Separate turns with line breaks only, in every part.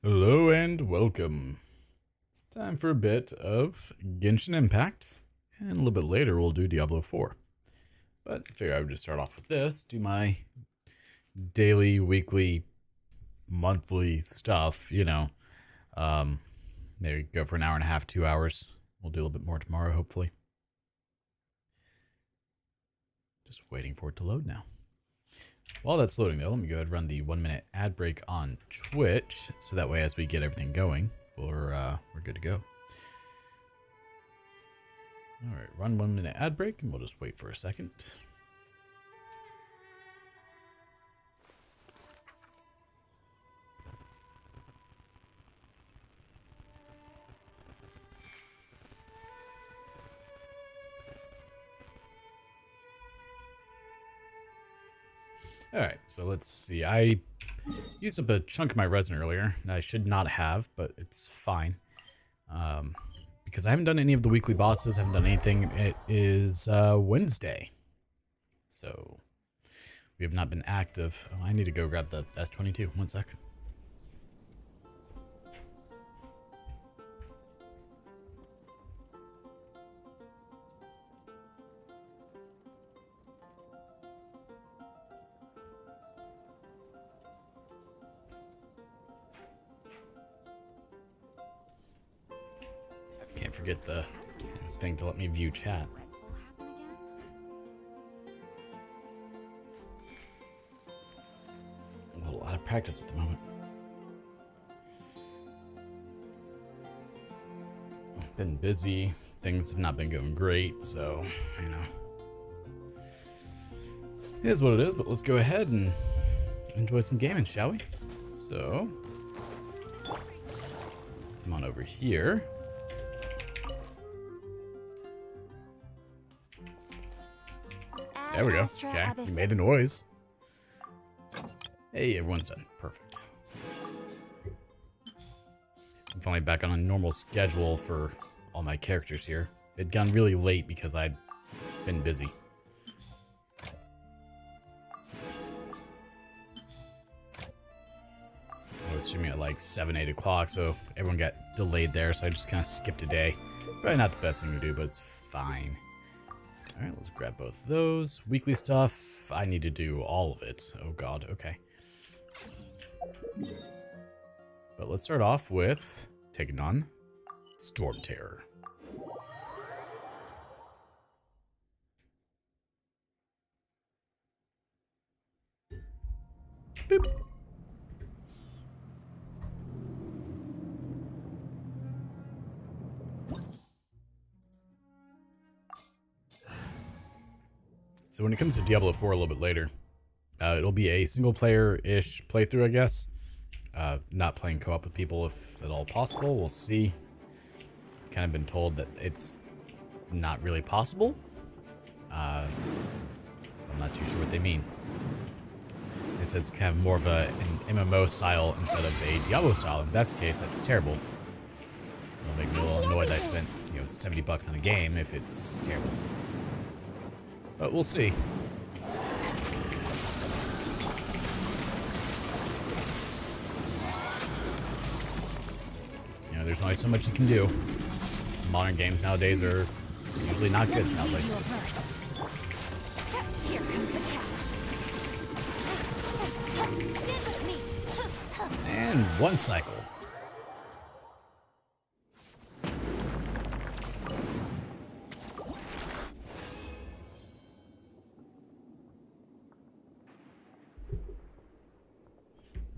Hello and welcome. It's time for a bit of Genshin Impact, and a little bit later we'll do Diablo 4. But I figure I would just start off with this, do my daily, weekly, monthly stuff, Maybe go for an hour and a half, 2 hours. We'll do a little bit more tomorrow, hopefully. Just waiting for it to load now. While that's loading though, let me go ahead and run the 1 minute ad break on Twitch, so that way as we get everything going, we're good to go. Alright, run 1 minute ad break and we'll just wait for a second. Alright, so let's see. I used up a chunk of my resin earlier. I should not have, but it's fine. Because I haven't done any of the weekly bosses, haven't done anything. It is Wednesday. So we have not been active. Oh, I need to go grab the S22. 1 sec. Can't forget the thing to let me view chat. A lot of practice at the moment. I've been busy. Things have not been going great, so, it is what it is, but let's go ahead and enjoy some gaming, shall we? So, come on over here. There we go. Okay, you made the noise. Hey, everyone's done. Perfect. I'm finally back on a normal schedule for all my characters here. It'd gone really late because I'd been busy. I was streaming at like 7, 8 o'clock, so everyone got delayed there, so I just kind of skipped a day. Probably not the best thing to do, but it's fine. Alright, let's grab both of those. Weekly stuff, I need to do all of it. Oh god, okay. But let's start off with taking on Storm Terror. Boop. So when it comes to Diablo 4 a little bit later, it'll be a single player-ish playthrough, I guess. Not playing co-op with people if at all possible. We'll see. Kind of been told that it's not really possible. I'm not too sure what they mean. They said it's kind of more of an MMO style instead of a Diablo style. If that's the case, that's terrible. It'll make me a little annoyed that I spent, $70 on a game if it's terrible. But we'll see. There's only so much you can do. Modern games nowadays are usually not good, sadly.
Here comes the catch.
And 1 cycle.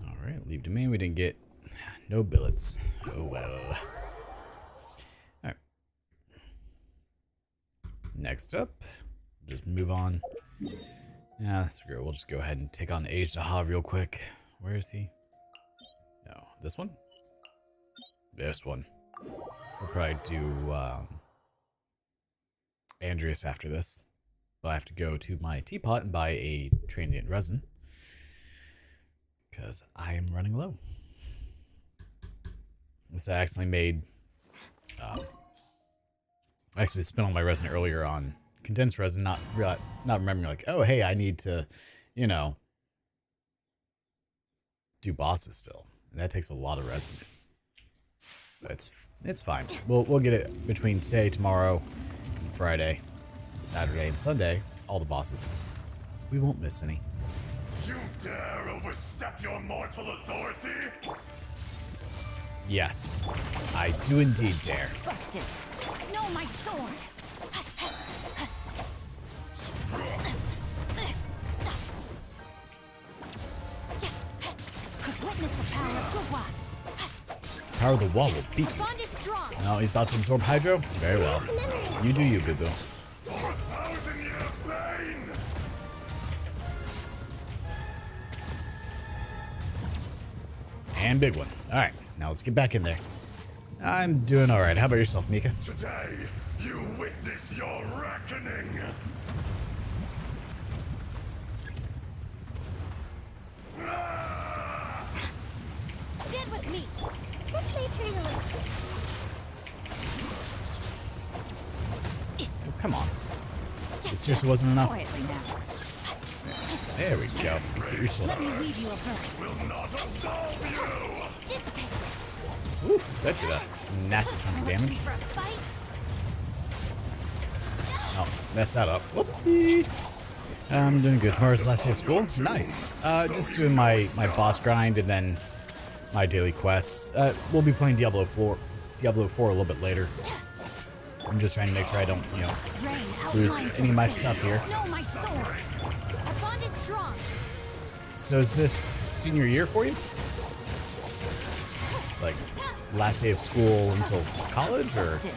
Alright, leave to me. We didn't get no billets. Oh well. Alright. Next up, just move on. Yeah, screw it. We'll just go ahead and take on Age to Hav real quick. Where is he? No, this one? This one. We'll probably do Andreas after this. But I have to go to my teapot and buy a transient resin. Because I am running low. This I accidentally made. I actually spent all my resin earlier on condensed resin, not remembering like, oh hey, I need to, do bosses still. And that takes a lot of resin. But it's fine. We'll get it between today, tomorrow, and Friday, Saturday, and Sunday. All the bosses. We won't miss any.
You dare overstep your mortal authority?
Yes, I do indeed dare.
Busted. No, my sword. Witness the power of Gua.
Power of the wall will beat you.
Bond is strong.
No, he's about to absorb Hydro? Very well. You do you, boo-boo.
For 1,000-year pain!
And big one. Alright, now let's get back in there. I'm doing alright. How about yourself, Mika?
Today, you witness your reckoning!
Stand with me. This may hurt a little.
Oh, come on. It seriously wasn't enough.
Quietly now.
There we go. Let's get your sword.
Let me weave you a verse.
Will not absolve you!
Dissipate.
Oof, that did a nasty chunk of damage.
For a fight?
Oh, messed that up. Whoopsie. I'm doing good. Tomorrow's last day of school. Nice. Just doing my boss grind and then my daily quests. We'll be playing Diablo 4 a little bit later. I'm just trying to make sure I don't, you know, lose any of my stuff here.
No, my sword. Our bond is strong.
So is this senior year for you? Like, last day of school until college, or?
Busted.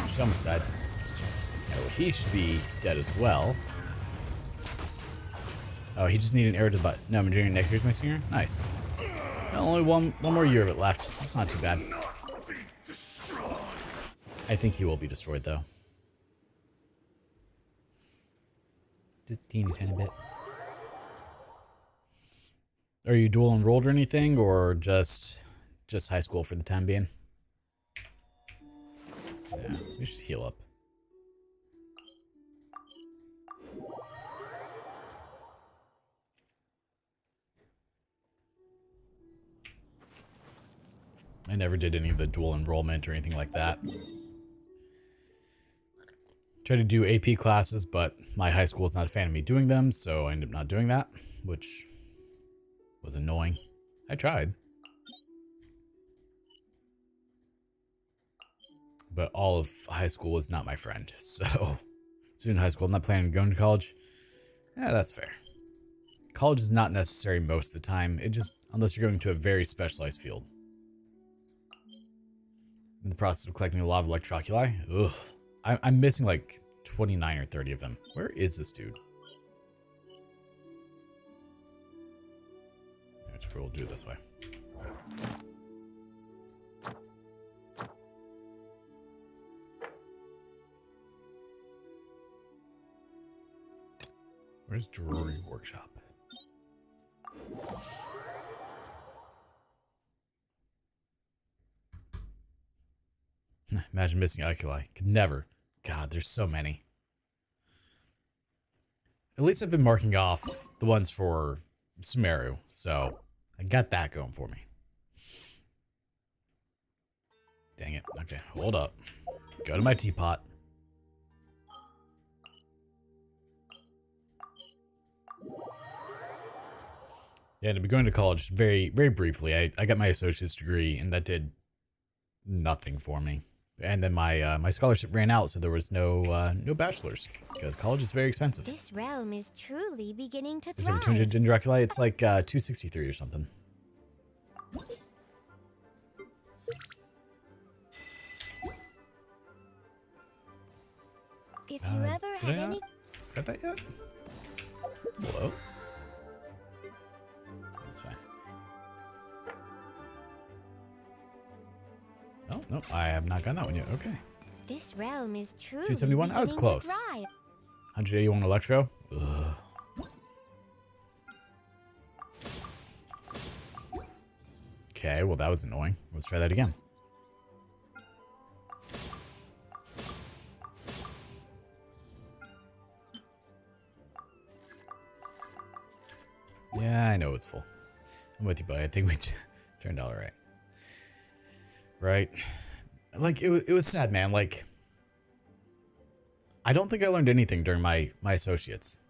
She almost died. Oh, he should be dead as well. Oh, he just needed an arrow to the butt. No, I'm junior. Next year's my senior. Nice. Well, only one more year of it left. That's not too bad.
Not be destroyed!
I think he will be destroyed, though. Just a teeny tiny bit. Are you dual enrolled or anything, or just high school for the time being? Yeah, we should heal up. I never did any of the dual enrollment or anything like that. Tried to do AP classes, but my high school is not a fan of me doing them, so I ended up not doing that, which was annoying. I tried. But all of high school was not my friend, so student high school, I'm not planning on going to college. Yeah, that's fair. College is not necessary most of the time, it just, unless you're going to a very specialized field. In the process of collecting a lot of electroculi. Ugh. I'm missing like 29 or 30 of them. Where is this dude? Which we'll do it this way. Where's Drury Workshop? Imagine missing Iculi. Could never. God, there's so many. At least I've been marking off the ones for Sumeru, so I got that going for me. Dang it. Okay, hold up. Go to my teapot. Yeah, to be going to college very, very briefly. I got my associate's degree, and that did nothing for me. And then my my scholarship ran out, so there was no bachelor's because college is very expensive.
This realm is truly beginning to
There's over
thrive.
200 Dendroculi. It's like 263 or something.
If you ever
Did
had
I
any
not got that yet? Hello? That's fine. Oh, no, I have not gotten that one yet. Okay.
This realm is truly
271? I was
beginning to
close.
thrive.
181 Electro? Ugh. Okay, well that was annoying. Let's try that again. I know it's full. I'm with you, buddy. I think we turned out all right. Right? Like, it was sad, man. Like, I don't think I learned anything during my associates.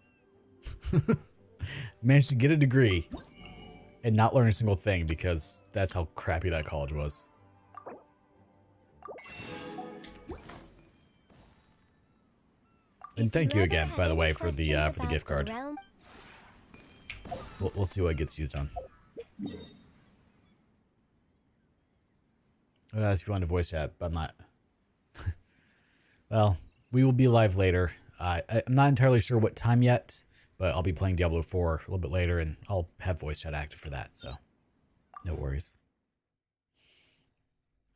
Managed to get a degree and not learn a single thing because that's how crappy that college was. And thank you again, by the way, for the gift card. We'll see what gets used on. I'd ask if you want to voice chat, but I'm not. Well, we will be live later. I'm not entirely sure what time yet, but I'll be playing Diablo 4 a little bit later, and I'll have voice chat active for that, so no worries.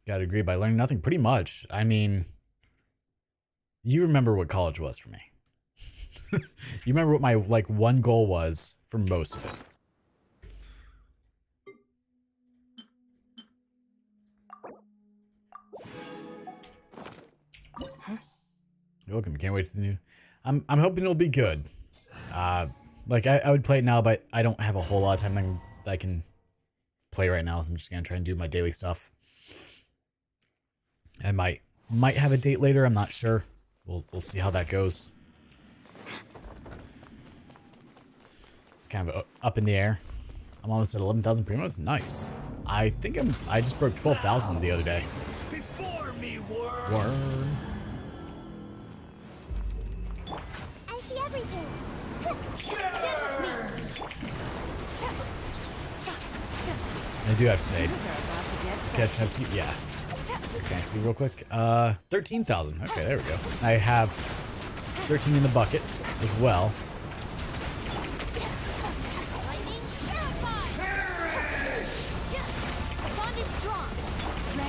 Gotta agree by learning nothing, pretty much. I mean, you remember what college was for me. You remember what my, like, one goal was for most of it. You're welcome. Can't wait to the new. I'm hoping it'll be good. Like I would play it now, but I don't have a whole lot of time that I can play right now, so I'm just gonna try and do my daily stuff. I might have a date later. I'm not sure. We'll see how that goes. It's kind of up in the air. I'm almost at 11,000 primos. Nice. I think I just broke 12,000 the other day.
Before me, worm.
Worm.
I see everything. Stand with me.
I do have to say, catching up to you. Yeah. Can I see real quick? 13,000. Okay, there we go. I have 13 in the bucket as well.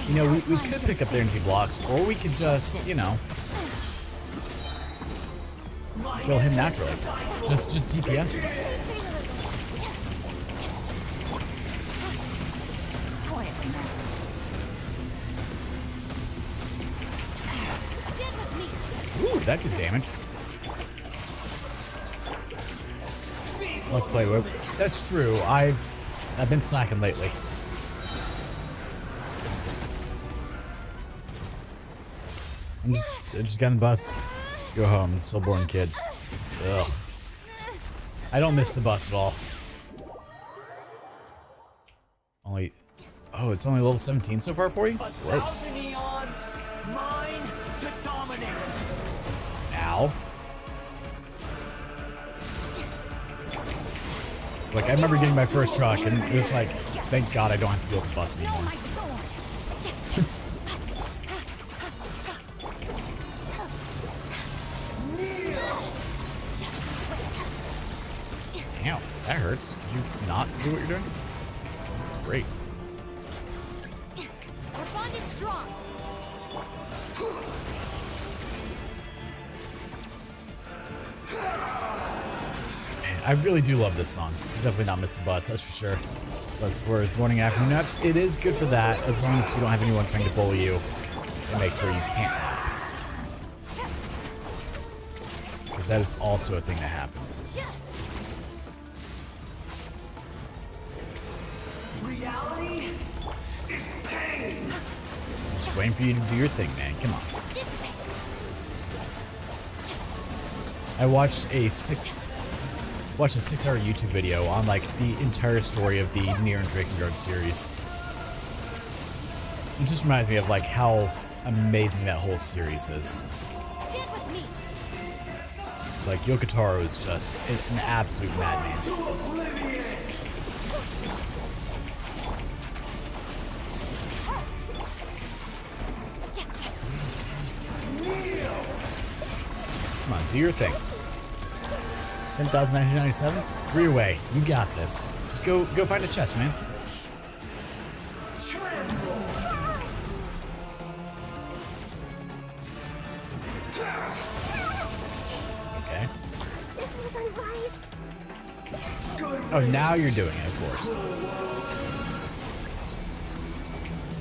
You know, we could pick up the energy blocks, or we could just, you know, kill him naturally. Just DPS him. Ooh, that did damage. Let's play with. That's true. I've been slacking lately. I just got on the bus. Go home. Stillborn kids. Ugh. I don't miss the bus at all. Oh, it's only level 17 so far for you? Gross. Ow. Like, I remember getting my first truck and just like, thank God I don't have to deal with the bus anymore. Damn, that hurts. Could you not do what you're doing? Great.
Our bond is strong.
Man, I really do love this song. Definitely not miss the bus, that's for sure. But for morning afternoon naps, it is good for that, as long as you don't have anyone trying to bully you and make sure you can't nap. Because that is also a thing that happens.
Reality is pain.
I'm just waiting for you to do your thing, man. Come on. I watched a 6-hour YouTube video on like the entire story of the Nier and Drakengard series. It just reminds me of like how amazing that whole series is.
Stand with me.
Like Yokotaro is just an absolute madman. Come on, do your thing. 10,997? 3 away. You got this. Just go find a chest, man. Okay.
This was unwise.
Oh, now you're doing it, of course.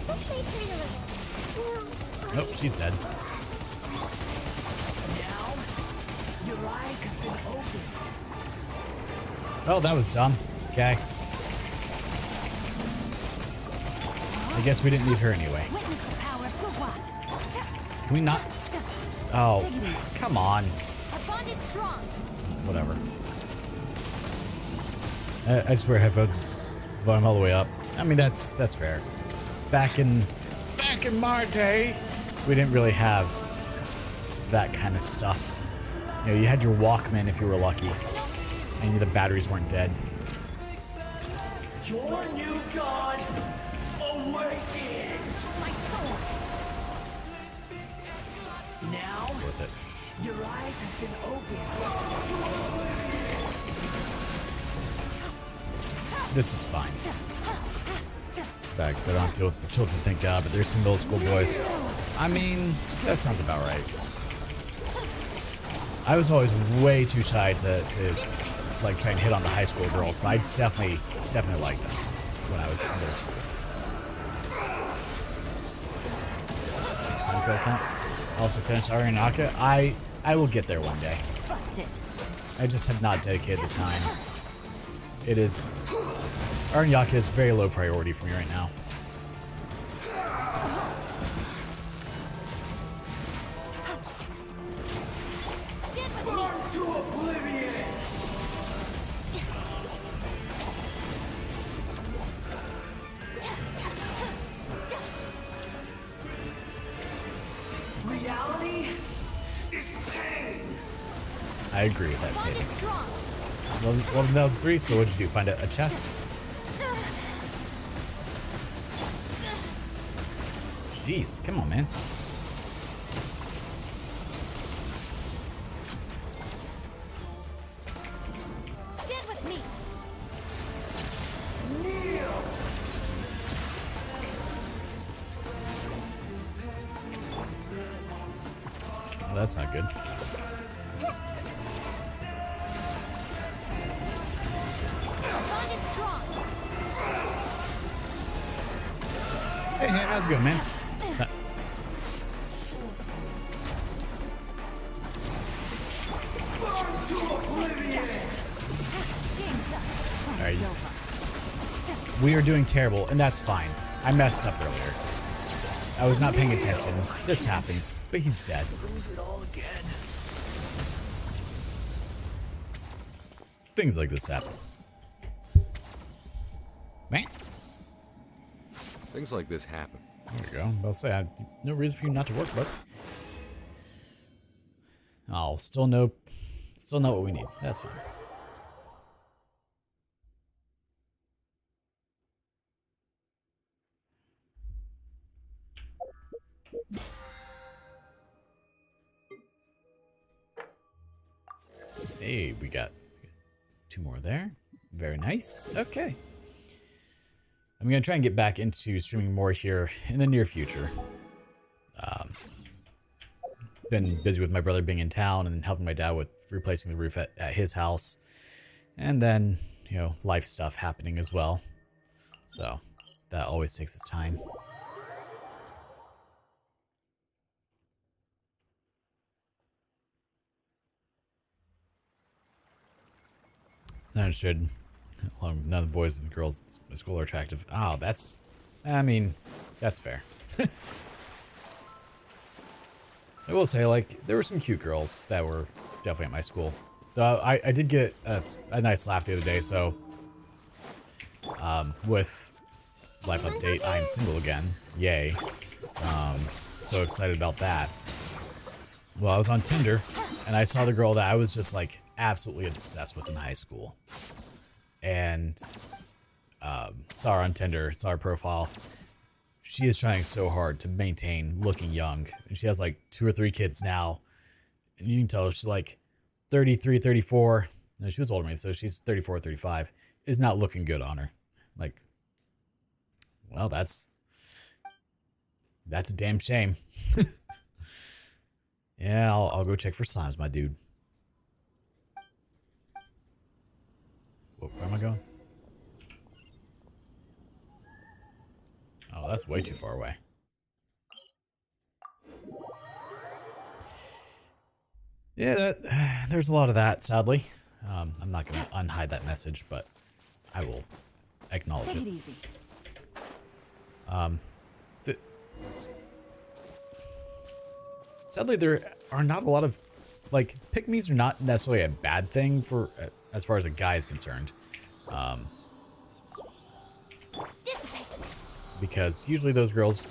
Let's play pretty little.
Nope, she's dead.
Your eyes have been opened.
Well, that was dumb. Okay. I guess we didn't need her anyway.
Witness the power of good luck.
Can we not? Oh, come on.
Our bond is strong.
Whatever. I just wear headphones, volume all the way up. I mean, that's fair. Back in my day, we didn't really have that kind of stuff. You know, you had your Walkman if you were lucky, and the batteries weren't dead.
Your new god awakens!
My sword.
Now,
Worth it.
your eyes have been opened.
This is fine. Back, so I don't have to deal with the children think, but there's some middle school boys. I mean, that sounds about right. I was always way too shy to like try and hit on the high school girls, but I definitely liked them when I was in middle school. Time trial count. Also finished Aranaka. I will get there one day.
Busted.
I just have not dedicated the time. It is... Aranaka is very low priority for me right now.
Stand with me.
To oblivion! Reality is pain!
I agree with that statement.
Strong.
Well, that was 3, so what'd you do? Find a chest? Jeez, come on, man.
Stand with me.
Well, that's not good.
Our bond is strong.
Hey, how's it going, man? Alright. We are doing terrible, and that's fine. I messed up earlier. I was not paying attention. This happens, but he's dead.
Lose it all again.
Things like this happen. Man.
Things like this happen.
There you go. I'll say, no reason for you not to work, bud. Oh, still know what we need. That's fine. Hey, we got 2 more there. Very nice. Okay. I'm going to try and get back into streaming more here in the near future. Been busy with my brother being in town and helping my dad with replacing the roof at his house. And then, you know, life stuff happening as well. So, that always takes its time. I understood. None of the boys and girls at school are attractive. Oh, that's... I mean, that's fair. I will say, like, there were some cute girls that were definitely at my school. Though I did get a nice laugh the other day, so... with Life Update, I'm single again. Yay. So excited about that. Well, I was on Tinder, and I saw the girl that I was just, like, absolutely obsessed with in high school. And saw her on Tinder, saw her profile. She is trying so hard to maintain looking young. And she has like 2 or 3 kids now. And you can tell she's like 33, 34. No, she was older than me, so she's 34, 35. Is not looking good on her. Like, well, that's a damn shame. Yeah, I'll go check for slimes, my dude. Where am I going? Oh, that's way too far away. Yeah, there's a lot of that, sadly. I'm not going to unhide that message, but I will acknowledge
Take
it.
it easy.
Sadly, there are not a lot of, like, pick-me's are not necessarily a bad thing for, as far as a guy is concerned.
Dissipate.
Because usually those girls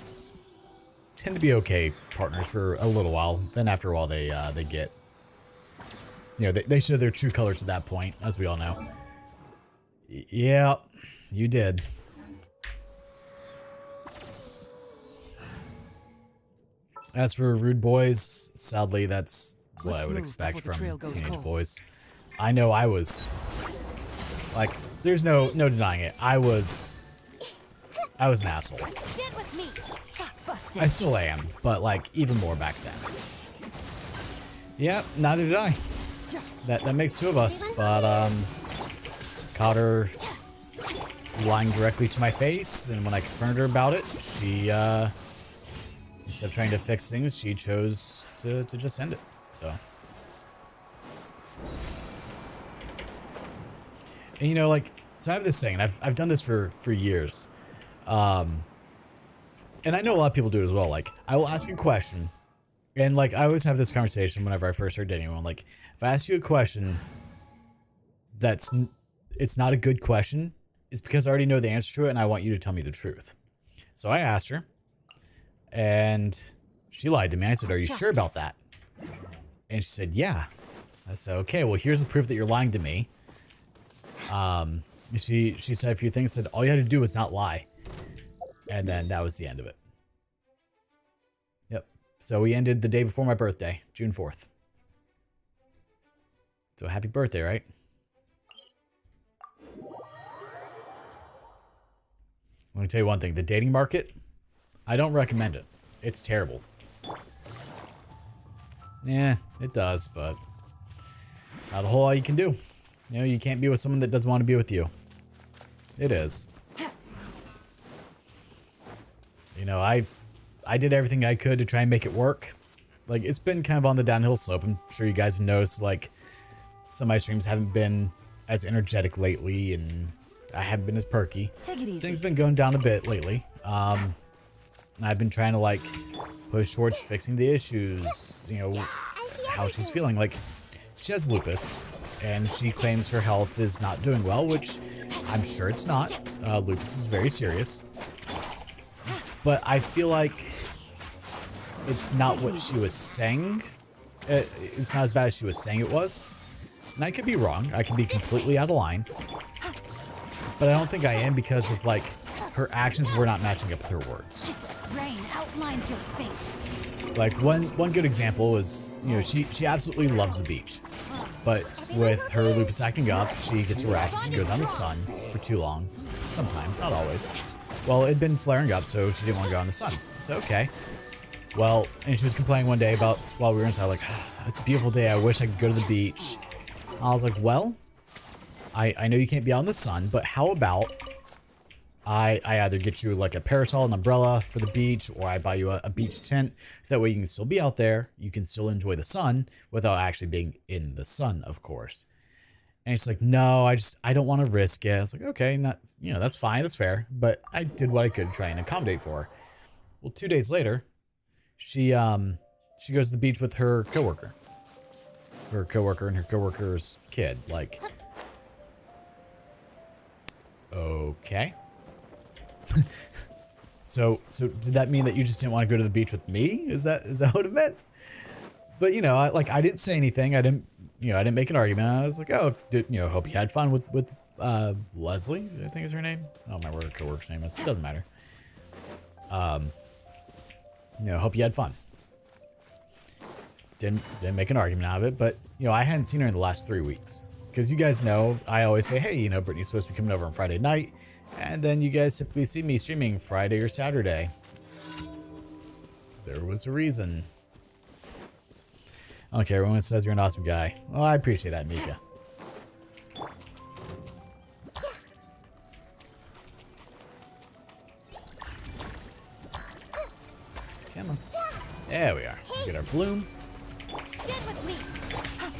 tend to be okay partners for a little while. Then after a while, they get, you know, they show their true colors at that point, as we all know. Yeah, you did. As for rude boys, sadly, that's what I would expect from teenage boys. I know I was, like, there's no denying it. I was an asshole.
Stand with me. Busted.
I still am, but like even more back then. Yeah, neither did I. That makes two of us, but caught her lying directly to my face, and when I confronted her about it, she instead of trying to fix things, she chose to just end it. So, and you know, like, so I have this thing, and I've done this for years. And I know a lot of people do it as well. Like, I will ask a question, and like, I always have this conversation whenever I first start dating anyone. Like, if I ask you a question it's not a good question, it's because I already know the answer to it, and I want you to tell me the truth. So I asked her, and she lied to me. I said, "Are you sure about that?" And she said, "Yeah." I said, "Okay, well, here's the proof that you're lying to me." She said a few things. Said all you had to do was not lie. And then that was the end of it. Yep. So we ended the day before my birthday, June 4th. So happy birthday, right? I'm going to tell you one thing. The dating market, I don't recommend it. It's terrible. Yeah, it does, but not a whole lot you can do. You know, you can't be with someone that doesn't want to be with you. It is. You know, I did everything I could to try and make it work. Like, it's been kind of on the downhill slope. I'm sure you guys have noticed, like, some of my streams haven't been as energetic lately, and I haven't been as perky.
Take it easy.
Things have been going down a bit lately. I've been trying to, like, push towards fixing the issues, you know, how she's feeling. Like, she has lupus, and she claims her health is not doing well, which I'm sure it's not. Lupus is very serious. But I feel like it's not what she was saying. It's not as bad as she was saying it was. And I could be wrong. I could be completely out of line. But I don't think I am because of, like, her actions were not matching up with her words.
Rain outlines your fate.
Like, one good example was, you know, she absolutely loves the beach. But with her lupus acting up, she gets a rash and she goes out in the sun for too long. Sometimes, not always. Well, it'd been flaring up, so she didn't want to go out in the sun. So, okay. Well, and she was complaining one day about, while we were inside, like, it's a beautiful day, I wish I could go to the beach. I was like, well, I know you can't be out in the sun, but how about I either get you, like, a parasol, an umbrella for the beach, or I buy you a beach tent, so that way you can still be out there, you can still enjoy the sun, without actually being in the sun, of course. And she's like, no, I don't want to risk it. I was like, okay, that's fine, that's fair. But I did what I could to try and accommodate for her. Well, 2 days later, she goes to the beach with her coworker. Her coworker and her coworker's kid. Like, okay. So did that mean that you just didn't want to go to the beach with me? Is that what it meant? But, you know, I didn't say anything. I didn't make an argument. I was like, oh, hope you had fun with Leslie, I think is her name. I don't remember what her coworker's name is. It doesn't matter. Hope you had fun. Didn't make an argument out of it, but, you know, I hadn't seen her in the last 3 weeks. Because you guys know, I always say, hey, you know, Brittany's supposed to be coming over on Friday night, and then you guys typically see me streaming Friday or Saturday. There was a reason. Okay, everyone says you're an awesome guy. Well, I appreciate that, Mika. Come on. There we are. Get our bloom.
Stand with me.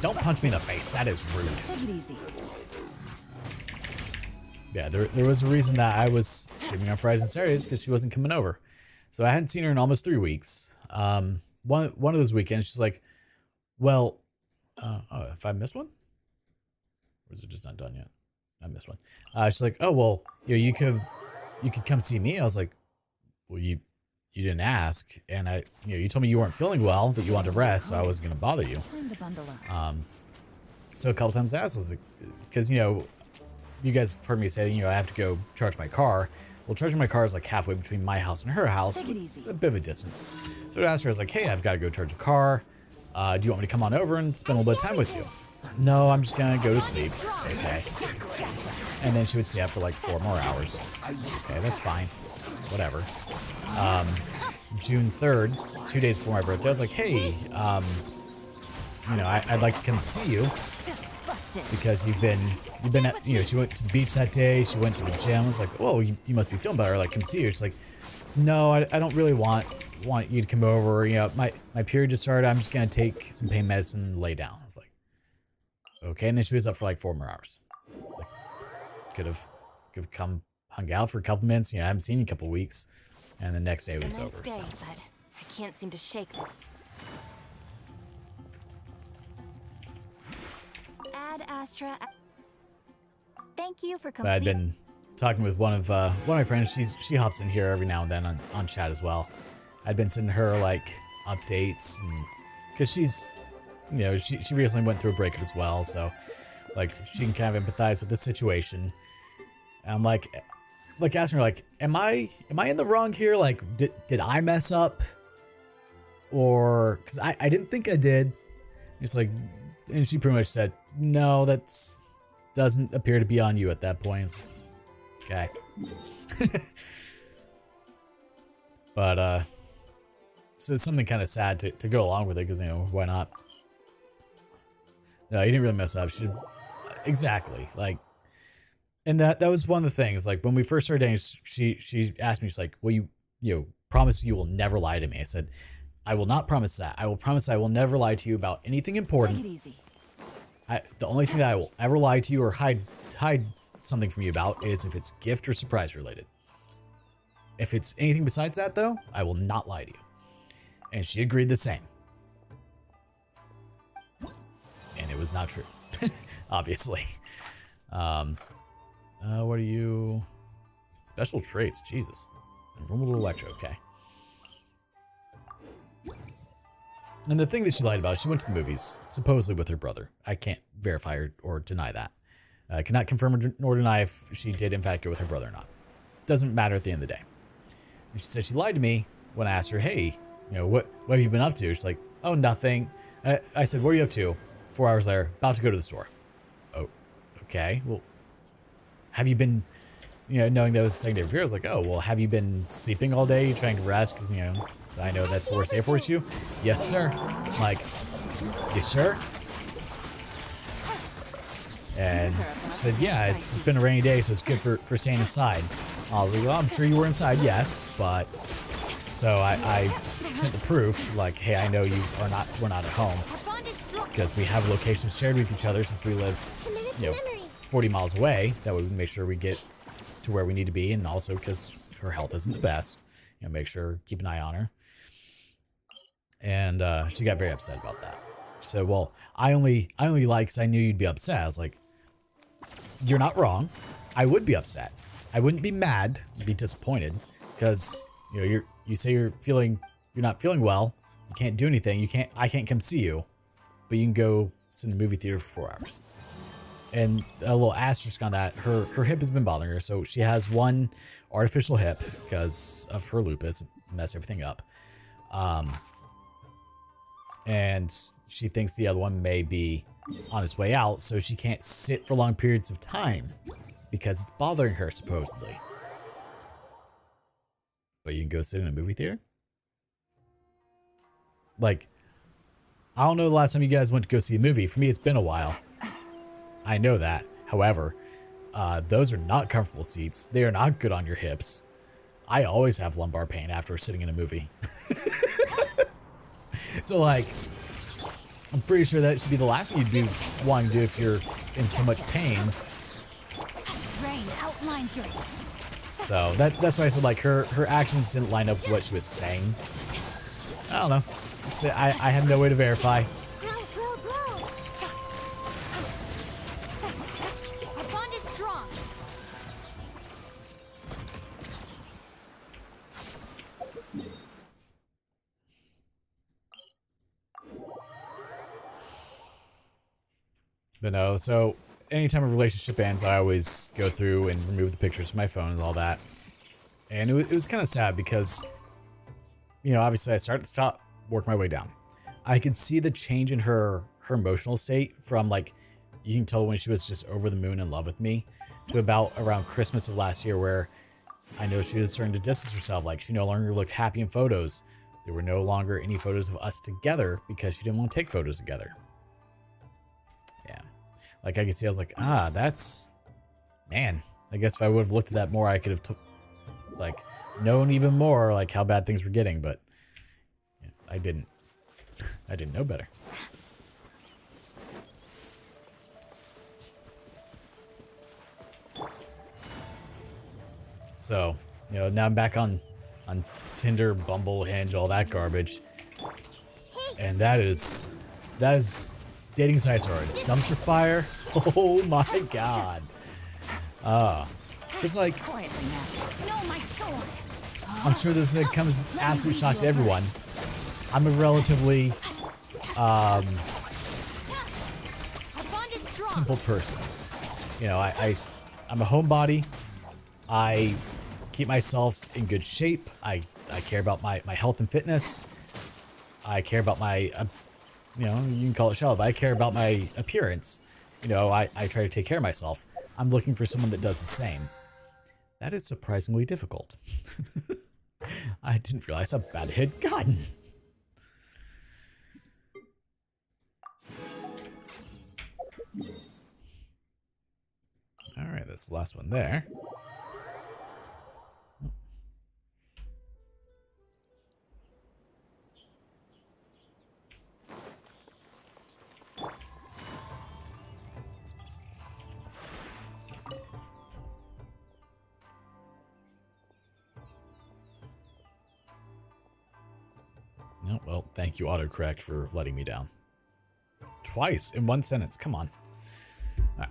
Don't punch me in the face. That is rude.
Take it easy.
Yeah, there was a reason that I was streaming on Fridays and Saturdays because she wasn't coming over. So I hadn't seen her in almost 3 weeks. One of those weekends, she's like, well, oh, if I missed one? Or is it just not done yet? I missed one. She's like, oh, well, you could come see me. I was like, well, you didn't ask. And you told me you weren't feeling well, that you wanted to rest, so I wasn't going to bother you. So a couple times I asked, I was like, because, you guys have heard me say, I have to go charge my car. Well, charging my car is like halfway between my house and her house. It's a bit of a distance. So I asked her, I was like, hey, I've got to go charge a car. Do you want me to come on over and spend a little bit of time with you? No, I'm just going to go to sleep. Okay. And then she would stay up for like 4 more hours. Okay, that's fine. Whatever. June 3rd, 2 days before my birthday, I was like, hey, I'd like to come see you. Because you've been at, she went to the beach that day, she went to the gym. I was like, well, you must be feeling better, like, come see you. She's like, no, I don't really want you to come over. My period just started, I'm just gonna take some pain medicine and lay down. I was like, okay. And then she was up for like 4 more hours. Like, could have come hung out for a couple minutes. I haven't seen you in a couple weeks. And the next day it was over. So.
But I can't seem to shake them. Ad Astra. Thank you for coming.
I'd been talking with one of my friends. She hops in here every now and then on chat as well. I'd been sending her like updates, and because she's, she recently went through a breakup as well, so like she can kind of empathize with the situation. And I'm like asking her like, am I in the wrong here? Like, did I mess up? Or because I didn't think I did. It's like, and she pretty much said, no, that's doesn't appear to be on you at that point. Okay. But so it's something kind of sad to go along with it, because why not? No, you didn't really mess up. Exactly, like, and that was one of the things. Like when we first started dating, she asked me, she's like, "Well, you promise you will never lie to me." I said, "I will not promise that. I will promise I will never lie to you about anything important."
Take it easy.
The only thing that I will ever lie to you or hide something from you about is if it's gift or surprise related. If it's anything besides that, though, I will not lie to you. And she agreed the same. And it was not true, obviously. What are you? Special traits, Jesus. Invulnerable Electro, okay. And the thing that she lied about, she went to the movies, supposedly with her brother. I can't verify or deny that. I cannot confirm nor deny if she did in fact go with her brother or not. Doesn't matter at the end of the day. And she said she lied to me when I asked her, hey, what have you been up to? She's like, oh, nothing. I said, what are you up to? 4 hours later, about to go to the store. Oh, okay. Well, have you been, knowing that was second day of period, I was like, oh, well, have you been sleeping all day, trying to rest? Because, I know that's the worst day for you. Yes, sir. I'm like, yes, sir. And she said, yeah, it's been a rainy day, so it's good for staying inside. I was like, well, I'm sure you were inside, yes, but so I sent the proof, like, hey, I know we're not at home, because we have locations shared with each other since we live, 40 miles away. That would make sure we get to where we need to be, and also because her health isn't the best, make sure, keep an eye on her. And she got very upset about that. She said, well, I only lied because I knew you'd be upset. I was like, you're not wrong. I would be upset. I wouldn't be mad, be disappointed, because you say you're not feeling well. You can't do anything. I can't come see you, but you can go sit in a movie theater for 4 hours. And a little asterisk on that, her hip has been bothering her, so she has one artificial hip because of her lupus. It messed everything up. And she thinks the other one may be on its way out, so she can't sit for long periods of time because it's bothering her, supposedly. But you can go sit in a movie theater? Like, I don't know the last time you guys went to go see a movie. For me, it's been a while. I know that. However, those are not comfortable seats. They are not good on your hips. I always have lumbar pain after sitting in a movie. So, like, I'm pretty sure that should be the last thing you'd be wanting to do if you're in so much pain.
Mind your...
So that's why I said like her actions didn't line up with what she was saying. I don't know. I have no way to verify.
Grow, grow, grow. Our bond is strong.
But no, so anytime a relationship ends, I always go through and remove the pictures from my phone and all that. And it was kind of sad because, you know, obviously I started to stop, work my way down. I could see the change in her emotional state from like, you can tell when she was just over the moon in love with me to about around Christmas of last year where I know she was starting to distance herself. Like she no longer looked happy in photos. There were no longer any photos of us together because she didn't want to take photos together. Yeah. Like I could see, I was like, ah, that's, man, I guess if I would have looked at that more, I could have like known even more like how bad things were getting, but yeah, I didn't. I didn't know better. So, you know, now I'm back on Tinder, Bumble, Hinge, all that garbage. And that is dating sites are a dumpster fire. Oh my god. It's like,
Quietly now. No, my sword.
I'm sure this comes as absolute shock to everyone. I'm a relatively
Our bond is strong.
simple person. You know, I'm a homebody. I keep myself in good shape. I care about my health and fitness. I care about my, you know, you can call it shallow, but I care about my appearance. You know, I try to take care of myself. I'm looking for someone that does the same. That is surprisingly difficult. I didn't realize how bad it had gotten. All right, that's the last one there. No, well, thank you, autocorrect, for letting me down. Twice in one sentence. Come on. All right,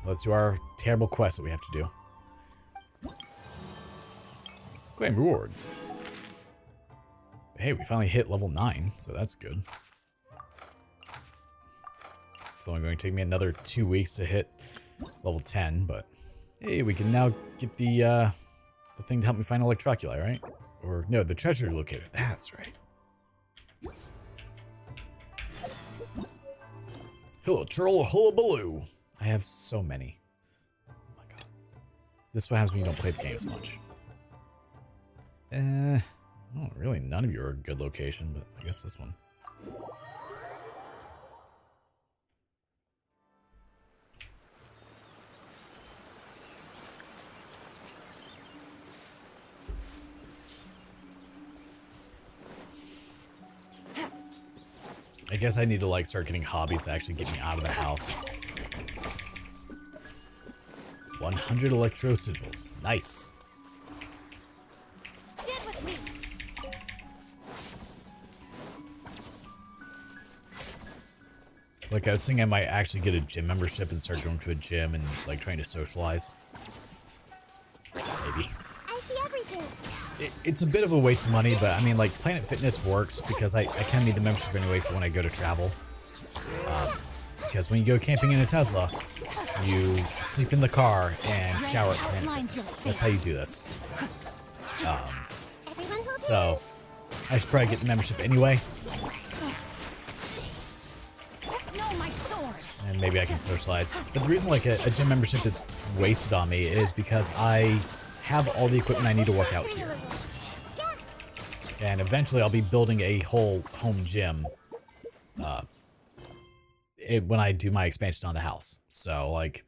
let's do our terrible quest that we have to do. Claim rewards. Hey, we finally hit level 9, so that's good. It's only going to take me another 2 weeks to hit level 10, but hey, we can now get the thing to help me find Electroculi, right? Or no, the treasure locator. That's right. Hello, troll, hullabaloo. I have so many. Oh my god. This is what happens when you don't play the games much. Well, really, none of you are a good location, but I guess this one. I guess I need to like start getting hobbies to actually get me out of the house. 100 electro sigils. Nice.
Stand with me.
Like I was thinking I might actually get a gym membership and start going to a gym and like trying to socialize. Maybe.
I see everything.
It's a bit of a waste of money, but I mean, like, Planet Fitness works because I kind of need the membership anyway for when I go to travel. Because when you go camping in a Tesla, you sleep in the car and shower at Planet Fitness. That's how you do this.
Everyone will
So, I should probably get the membership anyway,
No, my sword.
and maybe I can socialize. But the reason, like, a gym membership is wasted on me is because I have all the equipment I need to work out here. And eventually I'll be building a whole home gym when I do my expansion on the house. So, like,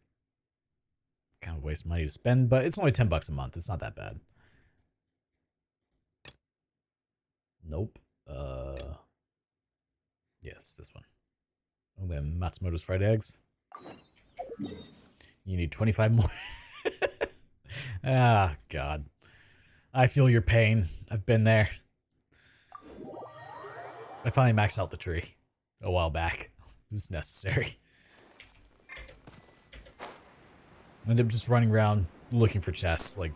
kind of waste money to spend, but it's only $10 a month. It's not that bad. Nope. Yes, this one. Oh, then Matsumoto's fried eggs. You need 25 more. Ah, God. I feel your pain. I've been there. I finally maxed out the tree a while back. It was necessary. I ended up just running around looking for chests. Like,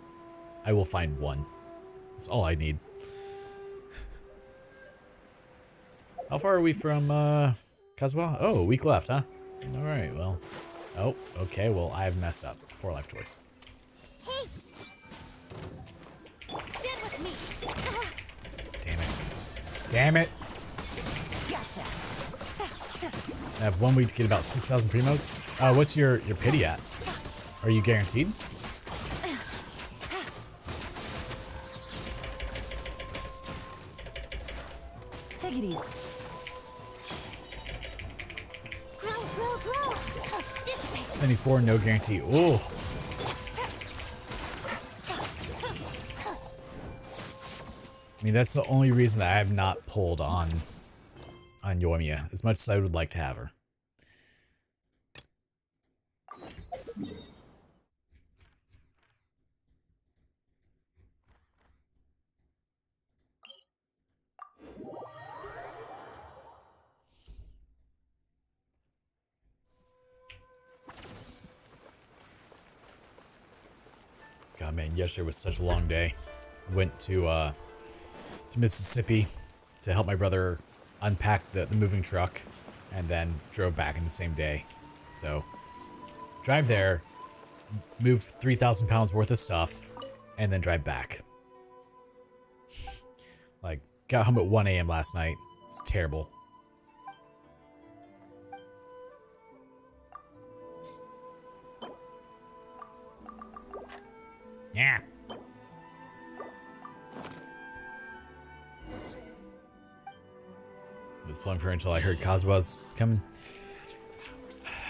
I will find one. That's all I need. How far are we from, Kazuha? Oh, a week left, huh? Alright, well. Oh, okay, well, I have messed up. Poor life choice.
Hey! Stand with me!
Damn it. Damn it!
Gotcha!
I have 1 week to get about 6,000 primos. What's your pity at? Are you guaranteed?
Take it easy. Grow!
74, no guarantee. Ooh. I mean, that's the only reason that I have not pulled on Yoimiya, as much as I would like to have her. God, man, yesterday was such a long day. Went to Mississippi to help my brother unpack the moving truck, and then drove back in the same day. So, drive there, move 3,000 pounds worth of stuff, and then drive back. Like, got home at 1 a.m. last night. It's terrible. Yeah. I was pulling for until I heard Kazuha's coming.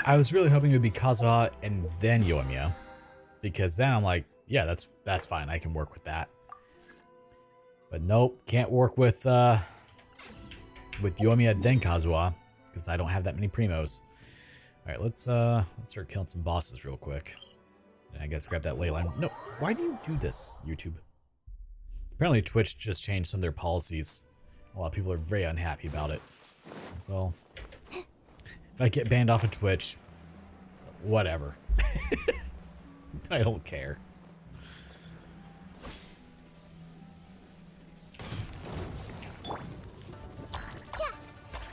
I was really hoping it would be Kazuha and then Yoimiya, because then I'm like, yeah, that's fine. I can work with that. But nope, can't work with Yoimiya then Kazuha, because I don't have that many primos. All right, let's start killing some bosses real quick. I guess grab that ley line. No, why do you do this, YouTube? Apparently Twitch just changed some of their policies. A lot of people are very unhappy about it. Well, if I get banned off of Twitch, whatever. I don't care.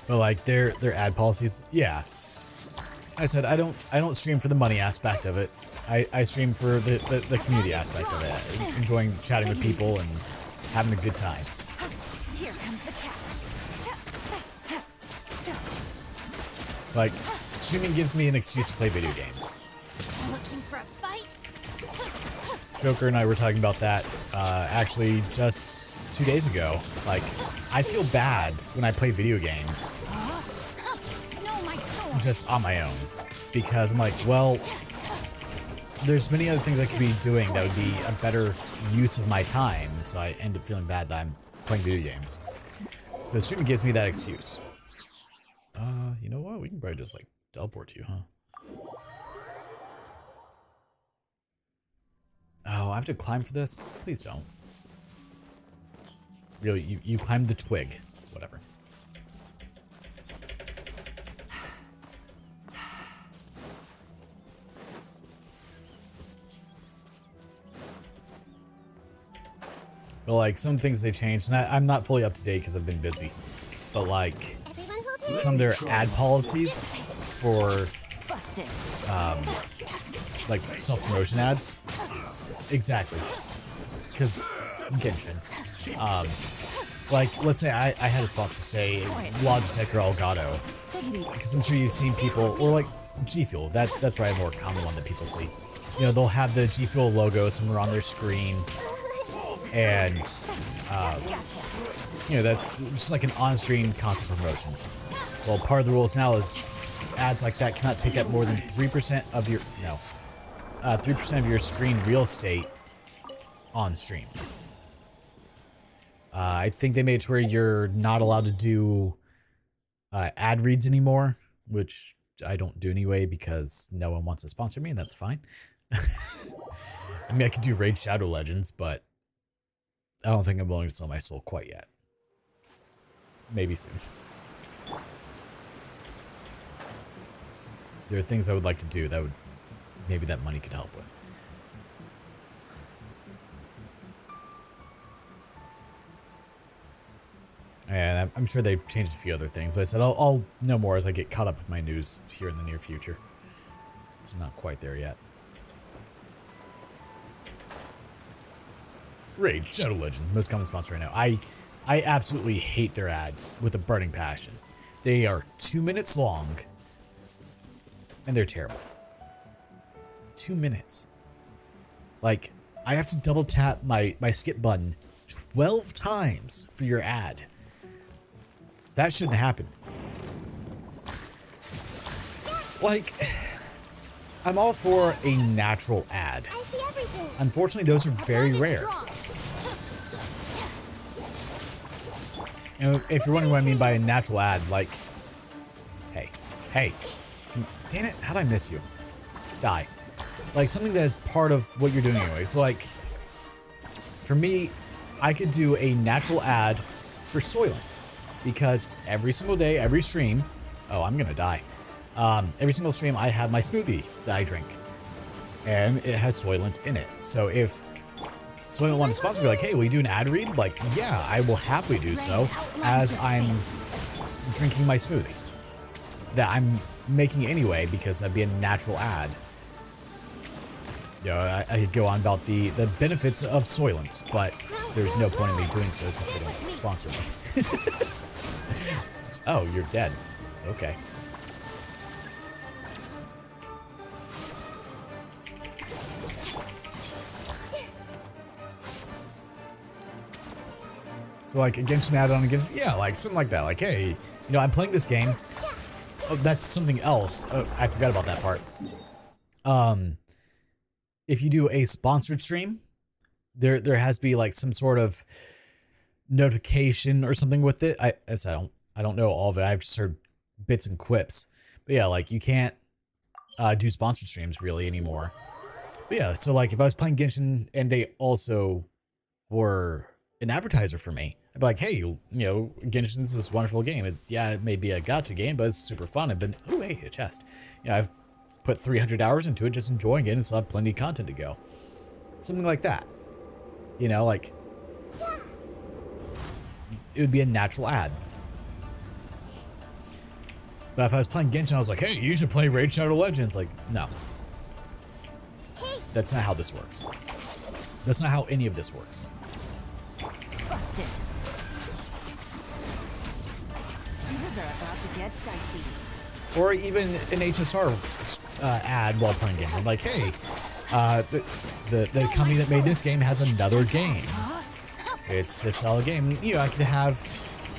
But like their ad policies, yeah. I said I don't stream for the money aspect of it. I stream for the community aspect of it. Enjoying chatting with people and having a good time.
Here comes the catch.
Like, streaming gives me an excuse to play video games.
Looking for a fight?
Joker and I were talking about that actually just 2 days ago. Like, I feel bad when I play video games
No, my sword.
just on my own. Because I'm like, well, there's many other things I could be doing that would be a better use of my time. So I end up feeling bad that I'm playing video games. So streaming gives me that excuse. You know what? We can probably just like teleport to you, huh? Oh, I have to climb for this? Please don't. Really, you climbed the twig. Whatever. But like some things they changed, and I'm not fully up to date because I've been busy. But like
Everyone hold
some of their ad policies for
busted.
like self-promotion ads. Exactly. Because Genshin. Like let's say I had a sponsor say Logitech or Elgato. Because I'm sure you've seen people, or like G Fuel, that's probably a more common one that people see. You know, they'll have the G Fuel logo somewhere on their screen. And, you know, that's just like an on-screen constant promotion. Well, part of the rules now is ads like that cannot take up more than 3% of your, 3% of your screen real estate on stream. I think they made it to where you're not allowed to do ad reads anymore, which I don't do anyway because no one wants to sponsor me, and that's fine. I mean, I could do Raid Shadow Legends, but I don't think I'm willing to sell my soul quite yet. Maybe soon. There are things I would like to do that would maybe that money could help with. And I'm sure they've changed a few other things, but I said I'll know more as I get caught up with my news here in the near future. It's not quite there yet. Raid Shadow Legends, most common sponsor right now. I absolutely hate their ads with a burning passion. They are 2 minutes long, and they're terrible. 2 minutes. Like, I have to double tap my skip button 12 times for your ad. That shouldn't happen. Like, I'm all for a natural ad.
I see everything.
Unfortunately, those are very rare. And if you're wondering what I mean by a natural ad, like, hey, damn it, how'd I miss you? Die. Like, something that is part of what you're doing anyway. So, like, for me, I could do a natural ad for Soylent. Because every single day, every stream, oh, I'm gonna die. Every single stream, I have my smoothie that I drink. And it has Soylent in it. So if Soylent wanted to sponsor me, like, hey, will you do an ad read? Like, yeah, I will happily do so as I'm drinking my smoothie. That I'm making anyway because that'd be a natural ad. You know, I could go on about the benefits of Soylent, but there's no point in me doing so since they don't sponsor me. Oh, you're dead. Okay. So like a Genshin add-on against, yeah, like something like that. Like, hey, you know, I'm playing this game. Oh, that's something else. Oh, I forgot about that part. If you do a sponsored stream, there has to be like some sort of notification or something with it. I don't know all of it. I've just heard bits and quips. But yeah, like you can't do sponsored streams really anymore. But yeah, so like if I was playing Genshin and they also were an advertiser for me, I'd be like, hey, you know, Genshin's this wonderful game. It may be a gacha game, but it's super fun. I've been, oh, hey, a chest. Yeah, I've put 300 hours into it, just enjoying it, and still have plenty of content to go. Something like that. You know, like, it would be a natural ad. But if I was playing Genshin, I was like, hey, you should play Raid Shadow Legends. Like, no. That's not how this works. That's not how any of this works.
Busted. Things are about to get dicey.
Or even an HSR ad while playing Genshin. Like, hey, the company that made this game has another game. It's this solid game. You know, I could have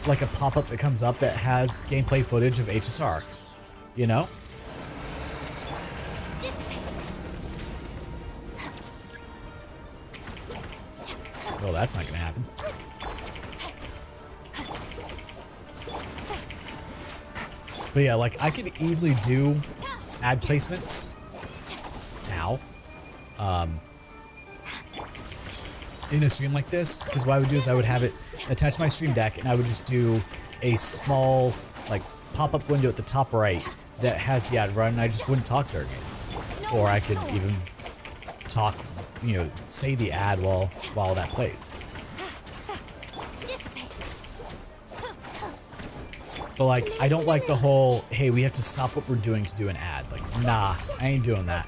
like a pop-up that comes up that has gameplay footage of HSR. You know? Well, that's not gonna happen. But yeah, like I could easily do ad placements now. In a stream like this, because what I would do is I would have it attach to my stream deck and I would just do a small like pop-up window at the top right that has the ad run and I just wouldn't talk during it. Or I could even talk, you know, say the ad while that plays. But like, I don't like the whole, hey, we have to stop what we're doing to do an ad. Like, nah, I ain't doing that.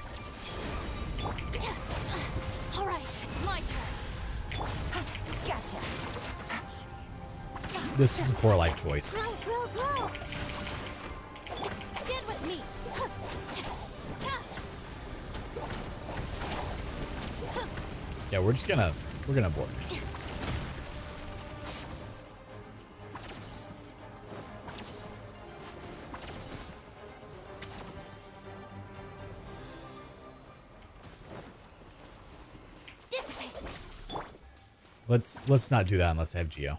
Alright, my turn.
Gotcha.
This is a poor life choice.
Grow. Stand with me.
Yeah, we're gonna abort this. Let's not do that unless I have Geo.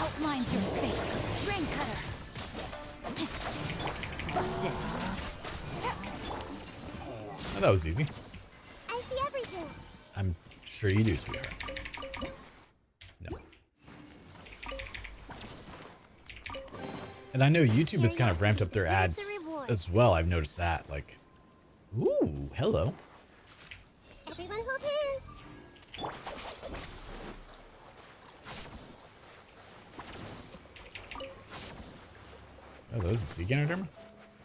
outlines your fate. Ring cutter. Busted.
Oh, that was easy.
I see everything.
I'm sure you do, sweetheart. No. And I know YouTube has kind of ramped up their ads as well. I've noticed that. Like, ooh, hello.
Everyone hold hands.
Oh, that was a sea ganoderma?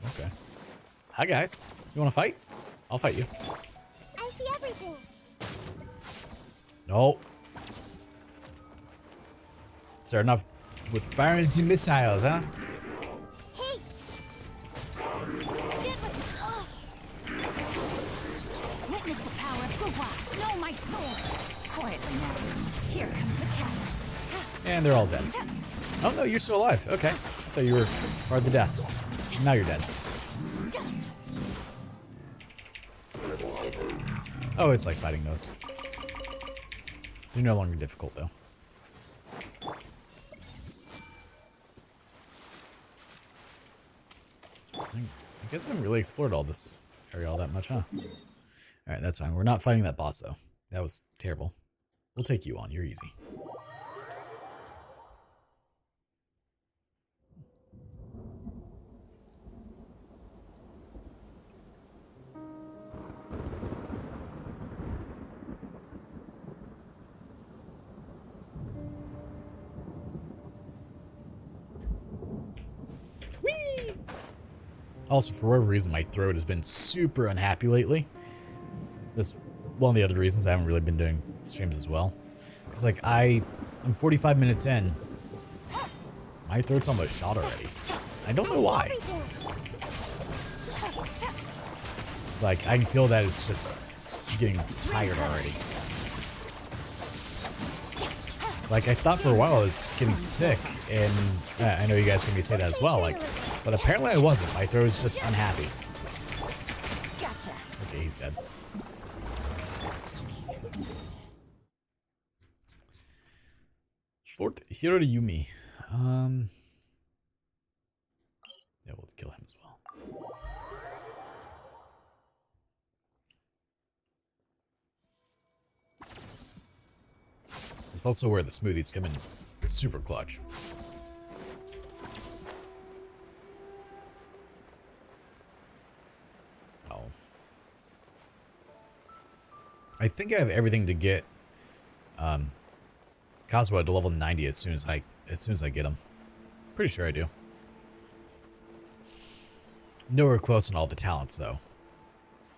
Okay. Hi, guys. You want to fight? I'll fight you.
I see everything.
No. Starting off with firing some missiles, huh?
Hey! Get with oh. Witness the power of Guwa. Know my sword. Quietly now. Here comes the catch.
And they're all dead. Oh, no, you're still alive. Okay. I thought you were part of the death. Now you're dead. Oh, it's like fighting those. They're no longer difficult, though. I guess I haven't really explored all this area all that much, huh? Alright, that's fine. We're not fighting that boss, though. That was terrible. We'll take you on. You're easy. Also, for whatever reason, my throat has been super unhappy lately. That's one of the other reasons I haven't really been doing streams as well. Because, like, I'm 45 minutes in. My throat's almost shot already. I don't know why. Like, I can feel that it's just getting tired already. Like, I thought for a while I was getting sick, and I know you guys heard me say that as well, like, but apparently I wasn't. My throat was just unhappy.
Gotcha.
Okay, he's dead. Fort Hiroyumi. Yeah, we'll kill him as well. It's also where the smoothies come in super clutch. Oh. I think I have everything to get Kazuha to level 90 as soon as I get him. Pretty sure I do. Nowhere close on all the talents though.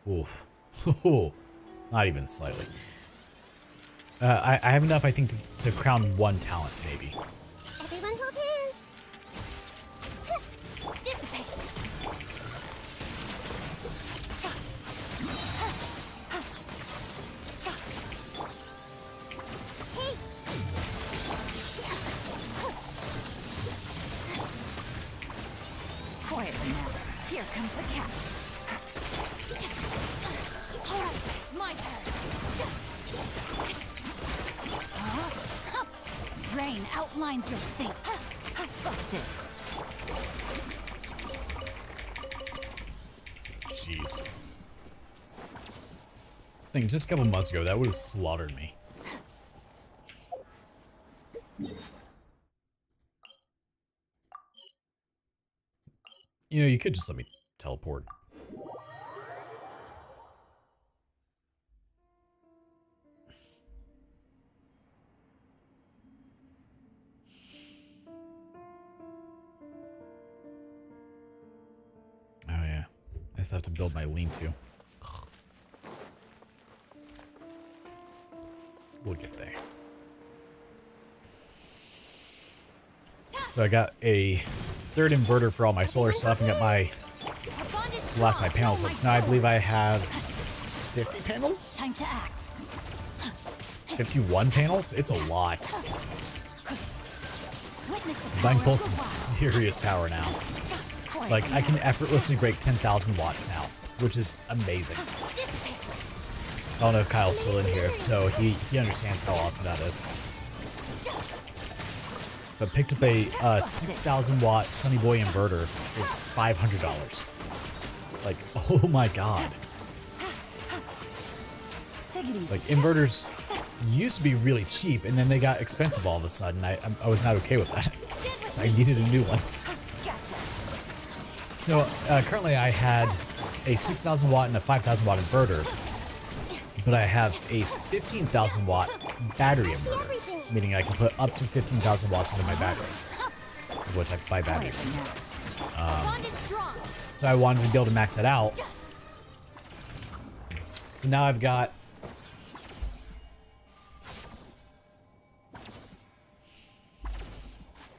Oof. Not even slightly. I have enough, I think, to crown one talent, maybe.
Everyone hold hands. Dissipate. Hey. Quietly now. Here comes the catch. All right, my turn. Rain outlines your fate. Busted.
Jeez. I think just a couple months ago, that would have slaughtered me. You know, you could just let me teleport. Oh yeah, I just have to build my lean-to. We'll get there. So I got a third inverter for all my solar stuff and got my my panels up. So now I believe I have 50 panels?
Time to act.
51 panels? It's a lot. I can pull some serious power now. Like, I can effortlessly break 10,000 watts now, which is amazing. I don't know if Kyle's still in here, so he understands how awesome that is. but picked up a 6,000 watt Sunny Boy inverter for $500. Like, oh my god.
Take it easy.
Like, inverters used to be really cheap, and then they got expensive all of a sudden. I was not okay with that, because I needed a new one.
Gotcha.
So, currently I had a 6,000 watt and a 5,000 watt inverter, but I have a 15,000 watt battery inverter, meaning I can put up to 15,000 watts into my batteries, of which I can buy batteries. So I wanted to be able to max that out. So now I've got...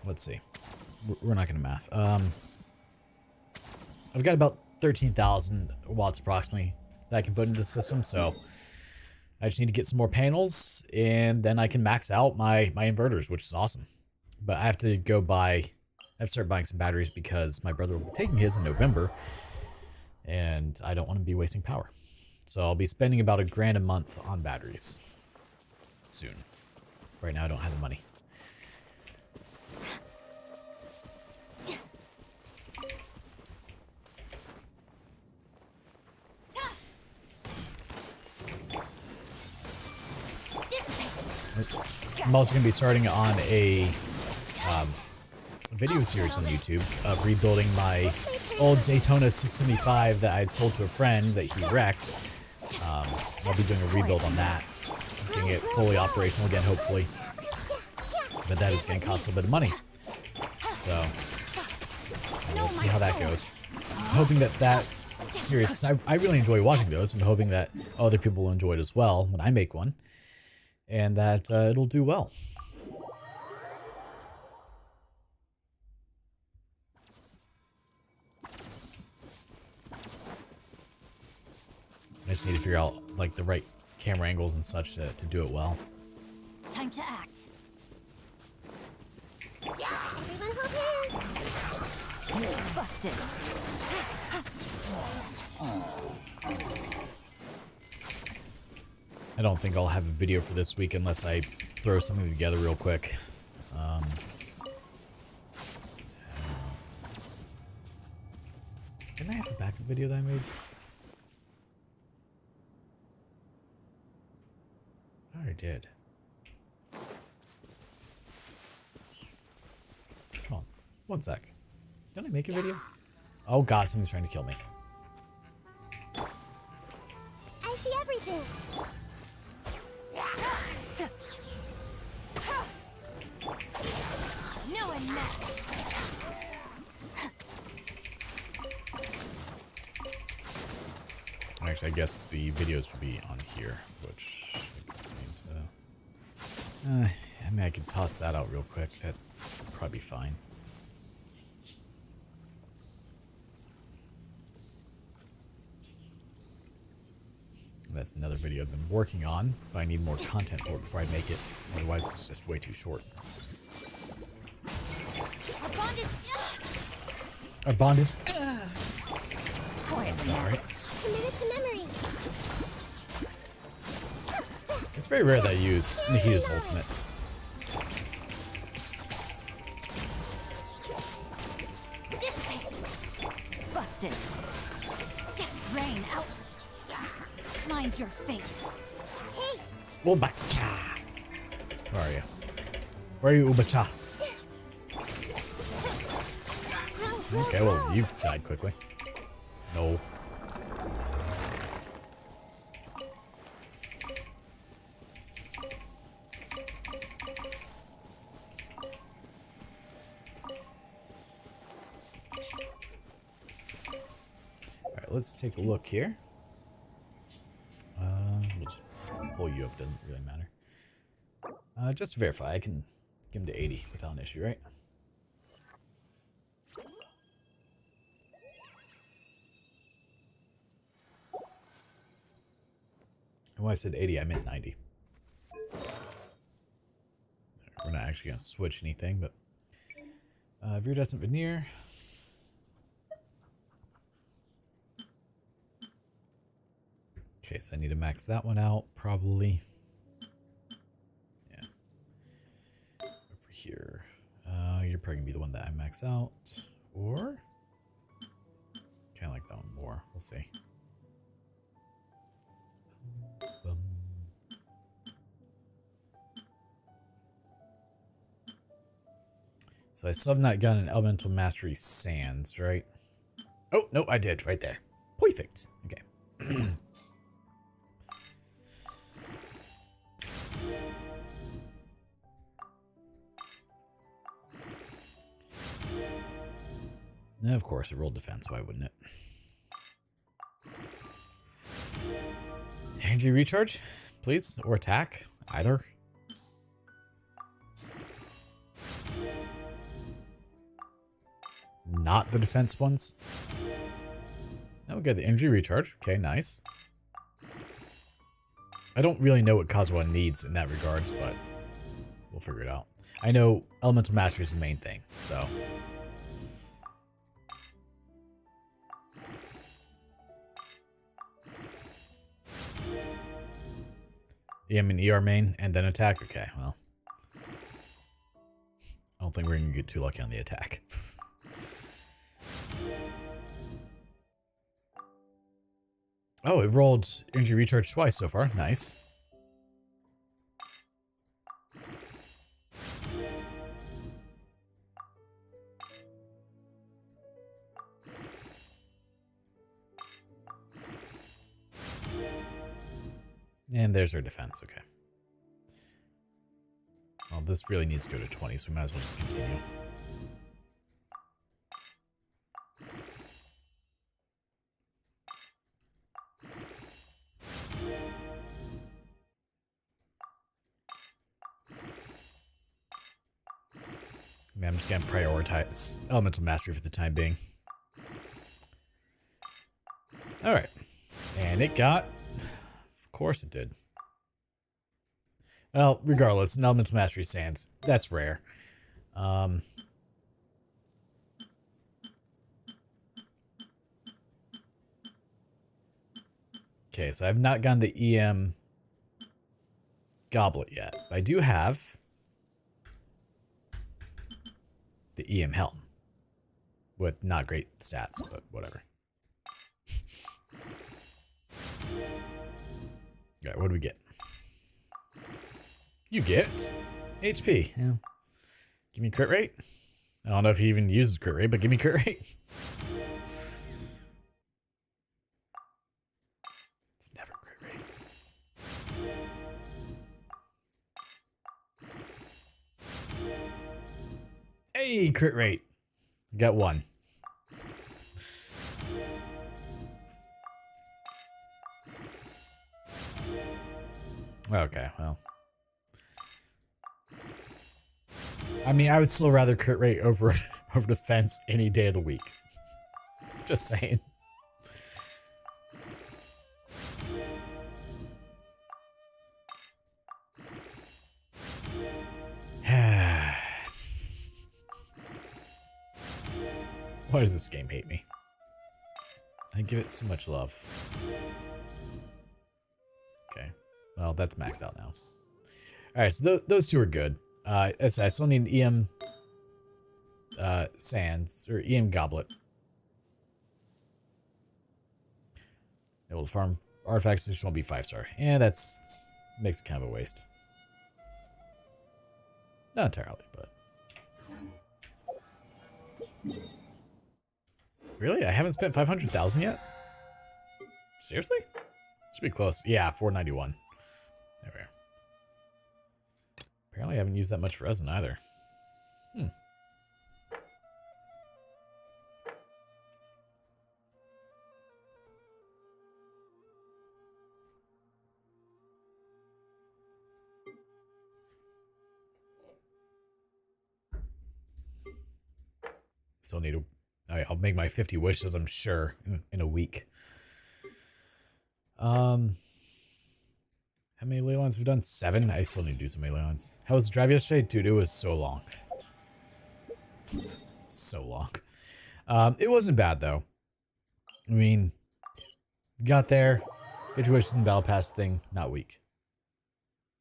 Let's see. We're not going to math. I've got about 13,000 watts approximately that I can put into the system, so I just need to get some more panels, and then I can max out my inverters, which is awesome. But I have to go buy... I've started buying some batteries because my brother will be taking his in November, and I don't want to be wasting power. So I'll be spending about $1,000 a month on batteries soon. Right now I don't have the money. I'm also going to be starting on a video series on YouTube of rebuilding my old Daytona 675 that I had sold to a friend that he wrecked. I'll be doing a rebuild on that, getting it fully operational again, hopefully. But that is going to cost a little bit of money. So, we'll see how that goes. I'm hoping that series, because I really enjoy watching those, I'm hoping that other people will enjoy it as well when I make one, and that it'll do well. I just need to figure out like the right camera angles and such to do it well.
Time to act.
Everyone hold hands.
Busted.
I don't think I'll have a video for this week unless I throw something together real quick. Didn't I have a backup video that I made? I already did. Come on. One sec. Didn't I make a video? Oh god, something's trying to kill me.
I see everything.
No enough.
Actually, I guess the videos will be on here, which I guess I mean, I could toss that out real quick. That'd probably be fine. That's another video I've been working on, but I need more content for it before I make it. Otherwise, it's just way too short.
Our bond is.
Our bond is...
Quiet
Sounds about right.
Committed to memory.
It's very rare that I use Nikita's ultimate.
Busted. Rain out. Mine's your fate.
Hey,
Ubacha! Where are you? Where are you, Ubacha? Okay, well, you died quickly. No. Alright, let's take a look here. We'll just pull you up, doesn't really matter. Just to verify, I can give him to 80 without an issue, right? And when I said 80, I meant 90. We're not actually going to switch anything, but... Viridescent Veneer. Okay, so I need to max that one out, probably. Yeah. Over here. probably gonna be the one that I max out. Or kind of like that one more. We'll see. So I still have not gotten an Elemental Mastery Sands, right? Oh, no, I did, right there. Perfect. Okay. Now, of course, it rolled defense, why wouldn't it? Energy recharge, please, or attack, either. Not the defense ones. Now we got the energy recharge. Okay, nice. I don't really know what Kazuha needs in that regards, but we'll figure it out. I know Elemental Mastery is the main thing, so. EM and ER main, and then attack? Okay, well. I don't think we're going to get too lucky on the attack. Oh, it rolled energy recharge twice so far. Nice. And there's our defense. Okay. Well, this really needs to go to 20, so we might as well just continue. I mean, I'm just going to prioritize Elemental Mastery for the time being. Alright. And it got... Of course it did. Well, regardless, an Elemental Mastery Sands. That's rare. Okay, so I've not gotten the EM Goblet yet. But I do have the EM Helm. With not great stats, but whatever. Alright, what do we get? You get HP. Yeah. Give me crit rate. I don't know if he even uses crit rate, but give me crit rate. It's never crit rate. Hey, crit rate. Got one. Okay, well. I mean, I would still rather crit rate over defense any day of the week. Just saying. Why does this game hate me? I give it so much love. Okay. Well, that's maxed out now. Alright, so those two are good. I still need an EM Sands, or EM Goblet. Able to farm artifacts, this won't be 5-star. Yeah, that's makes it kind of a waste. Not entirely, but... Really? I haven't spent 500,000 yet? Seriously? Should be close. Yeah, 491. There we are. Apparently I haven't used that much resin either. Still need to... I'll make my 50 wishes, I'm sure, in a week. How many ley lines have we done? 7? I still need to do some ley lines. How was the drive yesterday? Dude, it was so long. So long. It wasn't bad, though. I mean, got there. 50 wishes in the battle pass thing, not weak.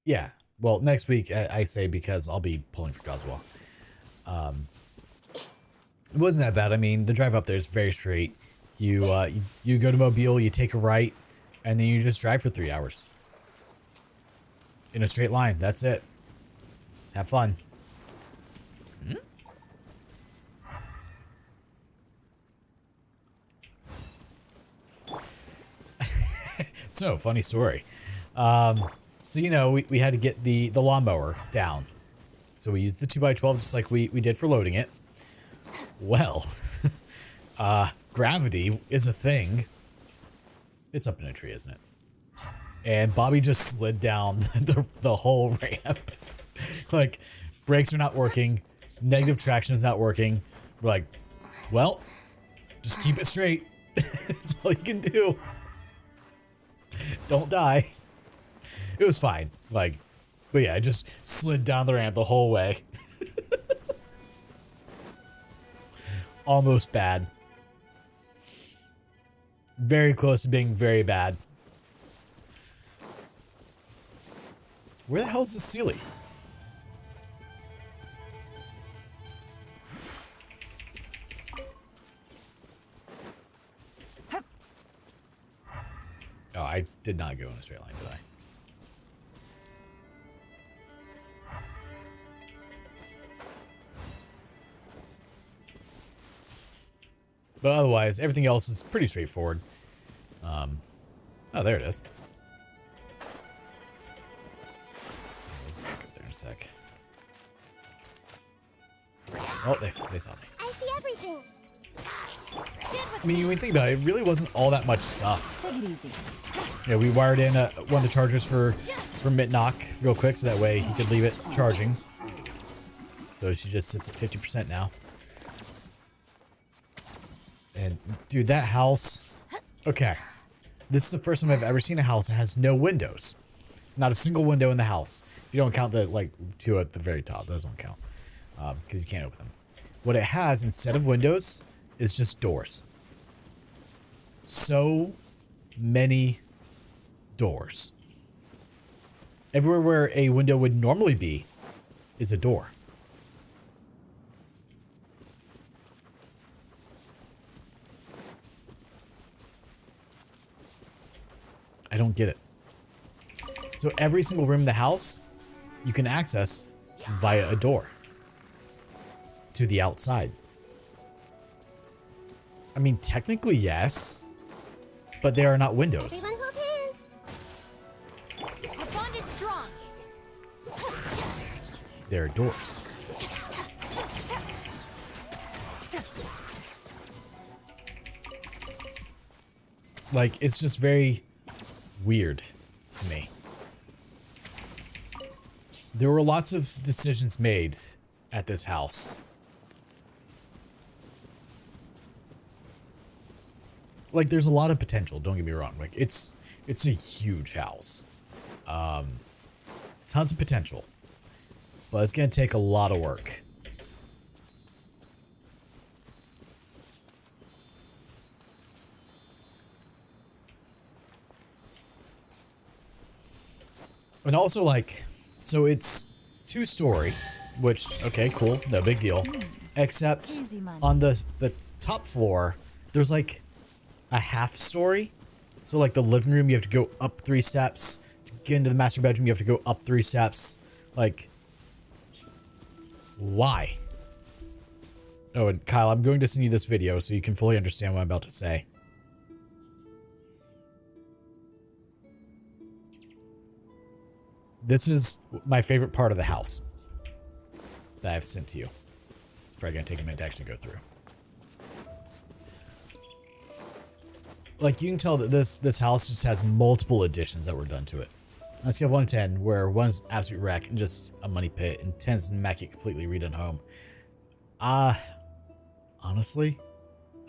Yeah. Well, next week, I say, because I'll be pulling for Kazuha. It wasn't that bad. I mean, the drive up there is very straight. You go to Mobile, you take a right, and then you just drive for 3 hours. In a straight line. That's it. Have fun. So, funny story. So, you know, we had to get the lawnmower down. So we used the 2x12 just like we did for loading it. Well, gravity is a thing. It's up in a tree, isn't it? And Bobby just slid down the whole ramp. Like, brakes are not working. Negative traction is not working. We're like, well, just keep it straight. That's all you can do. Don't die. It was fine. Like, but yeah, I just slid down the ramp the whole way. Almost bad. Very close to being very bad. Where the hell is this Sealy? Oh, I did not go in a straight line, did I? But otherwise, everything else is pretty straightforward. Oh, there it is. Back up there in a sec. Oh, they saw me.
I see everything.
I mean, when you think about it, it really wasn't all that much stuff.
Take it easy.
Yeah, we wired in one of the chargers for Mitnock real quick, so that way he could leave it charging. So she just sits at 50% now. And dude, that house. Okay, this is the first time I've ever seen a house that has no windows. Not a single window in the house. You don't count the like two at the very top. Those don't count because you can't open them. What it has instead of windows is just doors. So many doors. Everywhere where a window would normally be is a door. I don't get it. So every single room in the house you can access via a door to the outside. I mean, technically, yes, but they are not windows.
Everyone hold hands.
Our bond is strong.
They're doors. Like, it's just very weird to me. There were lots of decisions made at this house. Like, there's a lot of potential, don't get me wrong. Like, it's a huge house. Tons of potential. But it's gonna take a lot of work. And also, like, so it's 2-story, which, okay, cool, no big deal. Except
Easy money.
on the top floor, there's like a half story. So like the living room, you have to go up 3 steps. To get into the master bedroom, you have to go up 3 steps. Like, why? Oh, and Kyle, I'm going to send you this video so you can fully understand what I'm about to say. This is my favorite part of the house that I've sent to you. It's probably going to take a minute to actually go through. Like, you can tell that this house just has multiple additions that were done to it. On a scale of 1 to 10, where 1 is absolute wreck and just a money pit, and 10 is an immaculate, completely redone home. Honestly,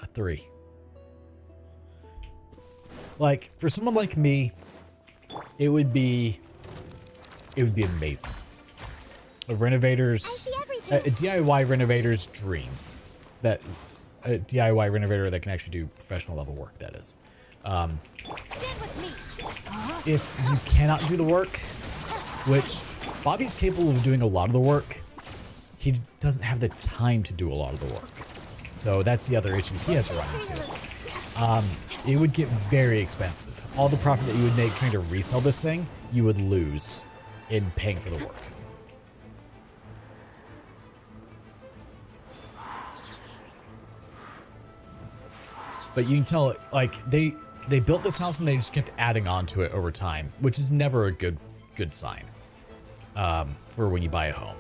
a 3. Like, for someone like me, it would be amazing. A renovator's, a DIY renovator's dream. That a DIY renovator that can actually do professional level work, that is.
Stand with me.
If you cannot do the work, which Bobby's capable of doing a lot of the work, he doesn't have the time to do a lot of the work. So that's the other issue he has to run into. It would get very expensive. All the profit that you would make trying to resell this thing, you would lose in paying for the work. But you can tell, like, they built this house and they just kept adding on to it over time, which is never a good sign for when you buy a home.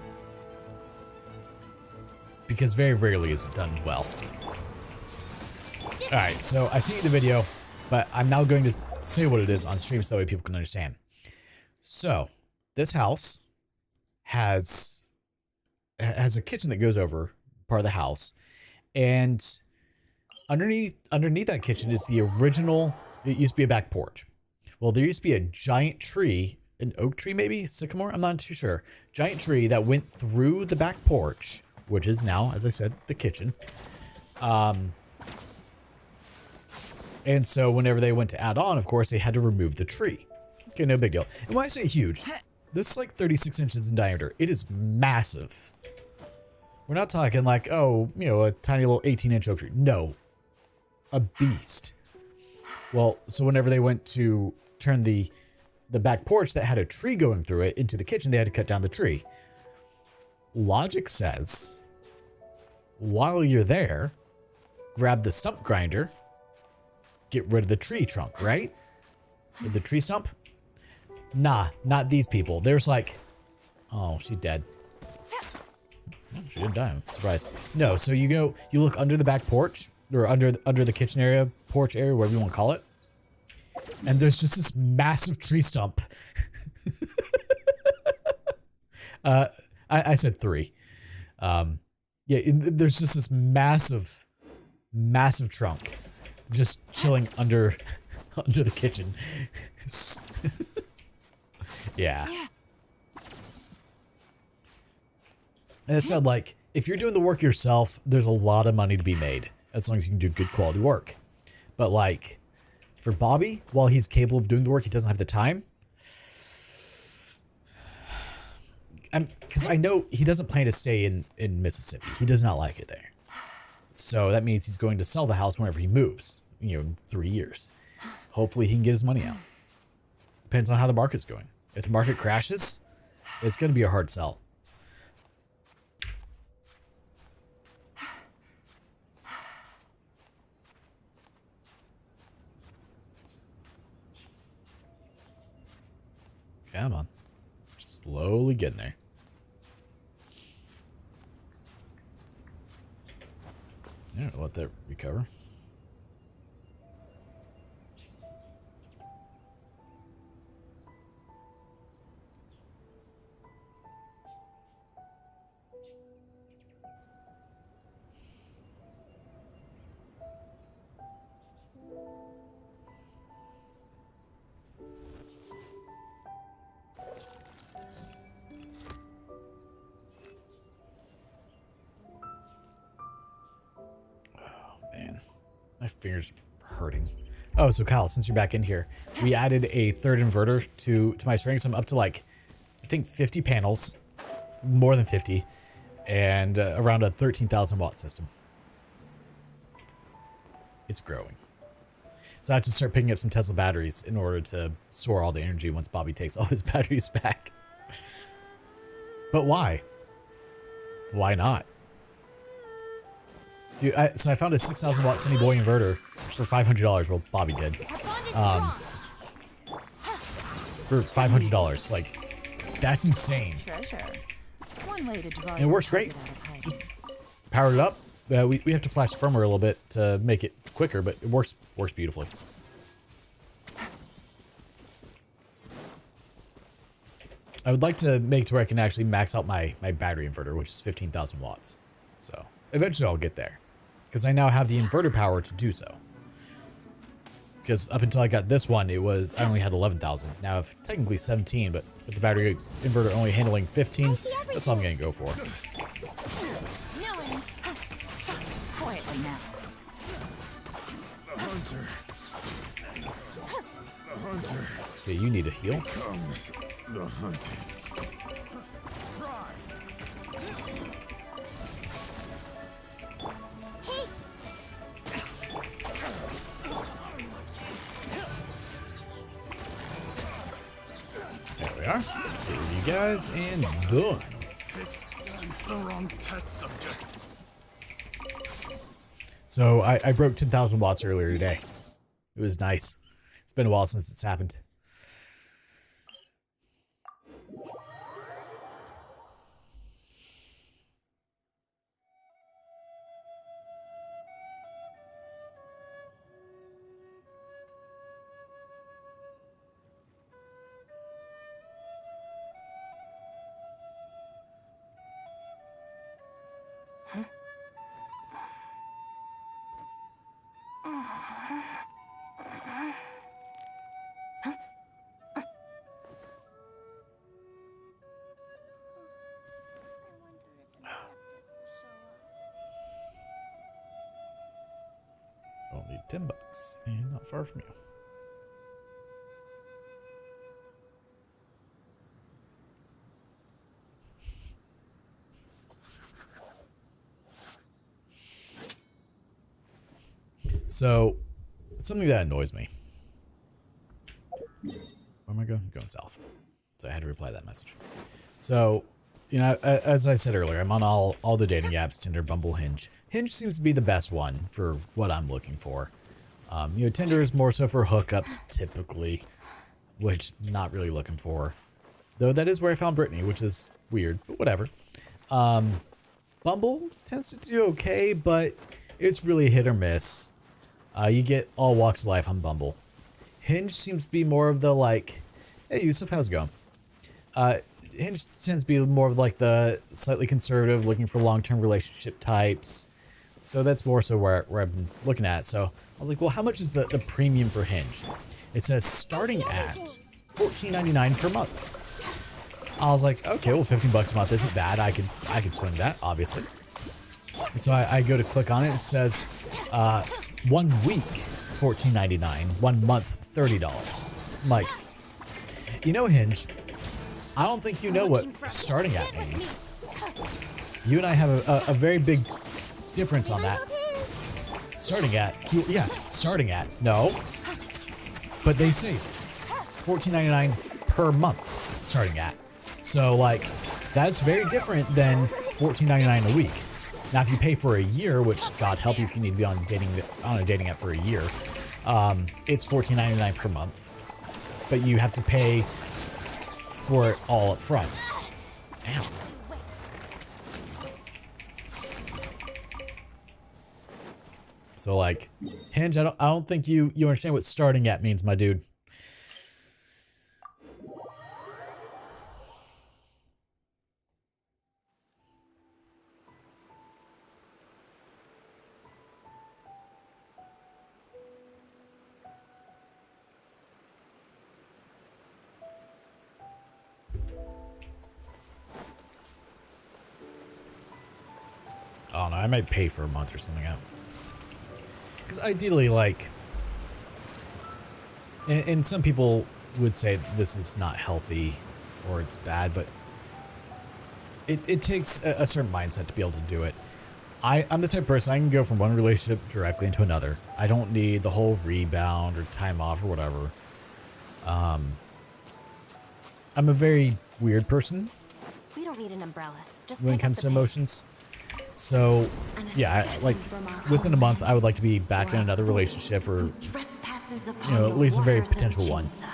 Because very rarely is it done well. Alright, so I sent you the video, but I'm now going to say what it is on stream so that way people can understand. So, this house has a kitchen that goes over part of the house, and underneath that kitchen is the original, it used to be a back porch. Well, there used to be a giant tree, an oak tree maybe, sycamore, I'm not too sure. Giant tree that went through the back porch, which is now, as I said, the kitchen. And so whenever they went to add on, of course, they had to remove the tree. Okay, no big deal. And when I say huge, this is like 36 inches in diameter. It is massive. We're not talking like, oh, you know, a tiny little 18-inch oak tree. No, a beast. Well, so whenever they went to turn the back porch that had a tree going through it into the kitchen, they had to cut down the tree. Logic says, while you're there, grab the stump grinder, get rid of the tree trunk, right? The tree stump? Nah, not these people. There's like, oh, she's dead. Oh, she didn't die. I'm surprised. No, so you look under the back porch, or under the kitchen area, porch area, whatever you want to call it, and there's just this massive tree stump. I said 3. Yeah, there's just this massive trunk just chilling under the kitchen. Yeah. And it said, like, if you're doing the work yourself, there's a lot of money to be made as long as you can do good quality work. But like, for Bobby, while he's capable of doing the work, he doesn't have the time. Because I know he doesn't plan to stay in Mississippi. He does not like it there. So that means he's going to sell the house whenever he moves, you know, in 3 years. Hopefully he can get his money out. Depends on how the market's going. If the market crashes, it's going to be a hard sell. Come on. Slowly getting there. Yeah, let that recover. My finger's hurting. Oh, so Kyle, since you're back in here, we added a third inverter to my strings. I'm up to like, I think 50 panels, more than 50, and around a 13,000 watt system. It's growing. So I have to start picking up some Tesla batteries in order to store all the energy once Bobby takes all his batteries back. But why? Why not? Dude, so I found a 6,000 watt Sunny Boy inverter for $500. Well, Bobby did. For $500. Like, that's insane. And it works great. Just powered it up. We have to flash firmware a little bit to make it quicker, but it works beautifully. I would like to make it to where I can actually max out my battery inverter, which is 15,000 watts. So eventually I'll get there, because I now have the inverter power to do so. Because up until I got this one, I only had 11,000. Now I have technically 17, but with the battery inverter only handling 15, that's all I'm gonna go for.
Quietly now.
The hunter. The hunter.
Okay, you need a heal.
Comes the hunted.
Hey,
we are. Here you guys, and done.
The wrong test subject.
So I broke 10,000 watts earlier today. It was nice. It's been a while since it's happened. Only $10, and not far from you. So, something that annoys me. Where am I going? I'm going south. So I had to reply that message. So, you know, as I said earlier, I'm on all the dating apps, Tinder, Bumble, Hinge. Hinge seems to be the best one for what I'm looking for. You know, Tinder is more so for hookups, typically, which I'm not really looking for. Though that is where I found Brittany, which is weird, but whatever. Bumble tends to do okay, but it's really hit or miss. You get all walks of life on Bumble. Hinge seems to be more of the like, hey Yusuf, how's it going? Hinge tends to be more of like the slightly conservative, looking for long-term relationship types. So that's more so where I've been looking at. So I was like, well, how much is the premium for Hinge? It says starting at $14.99 per month. I was like, okay, well, $15 a month isn't bad. I could swing that, obviously. And so I go to click on it. It says 1 week $14.99, 1 month $30. I'm like, you know, Hinge, I don't think you know what starting at means. You and I have a very big difference on that. Starting at, yeah, starting at, no. But they say $14.99 per month starting at. So like, that's very different than $14.99 a week. Now, if you pay for a year, which God help you if you need to be on a dating app for a year, it's $14.99 per month. But you have to pay for it all up front. Ow. So like, Hinge, I don't think you understand what starting at means, my dude. I don't know, I might pay for a month or something out. Because ideally, like, and some people would say this is not healthy or it's bad, but it takes a certain mindset to be able to do it. I'm the type of person, I can go from one relationship directly into another. I don't need the whole rebound or time off or whatever. I'm a very weird person
We don't need an umbrella. Just
when it
pick up
comes
the
to
pace.
emotions. So, yeah, like, within a month, I would like to be back in another relationship or,
Trespasses
you
upon
know,
the
at least a very
waters of
potential one.
Jinza.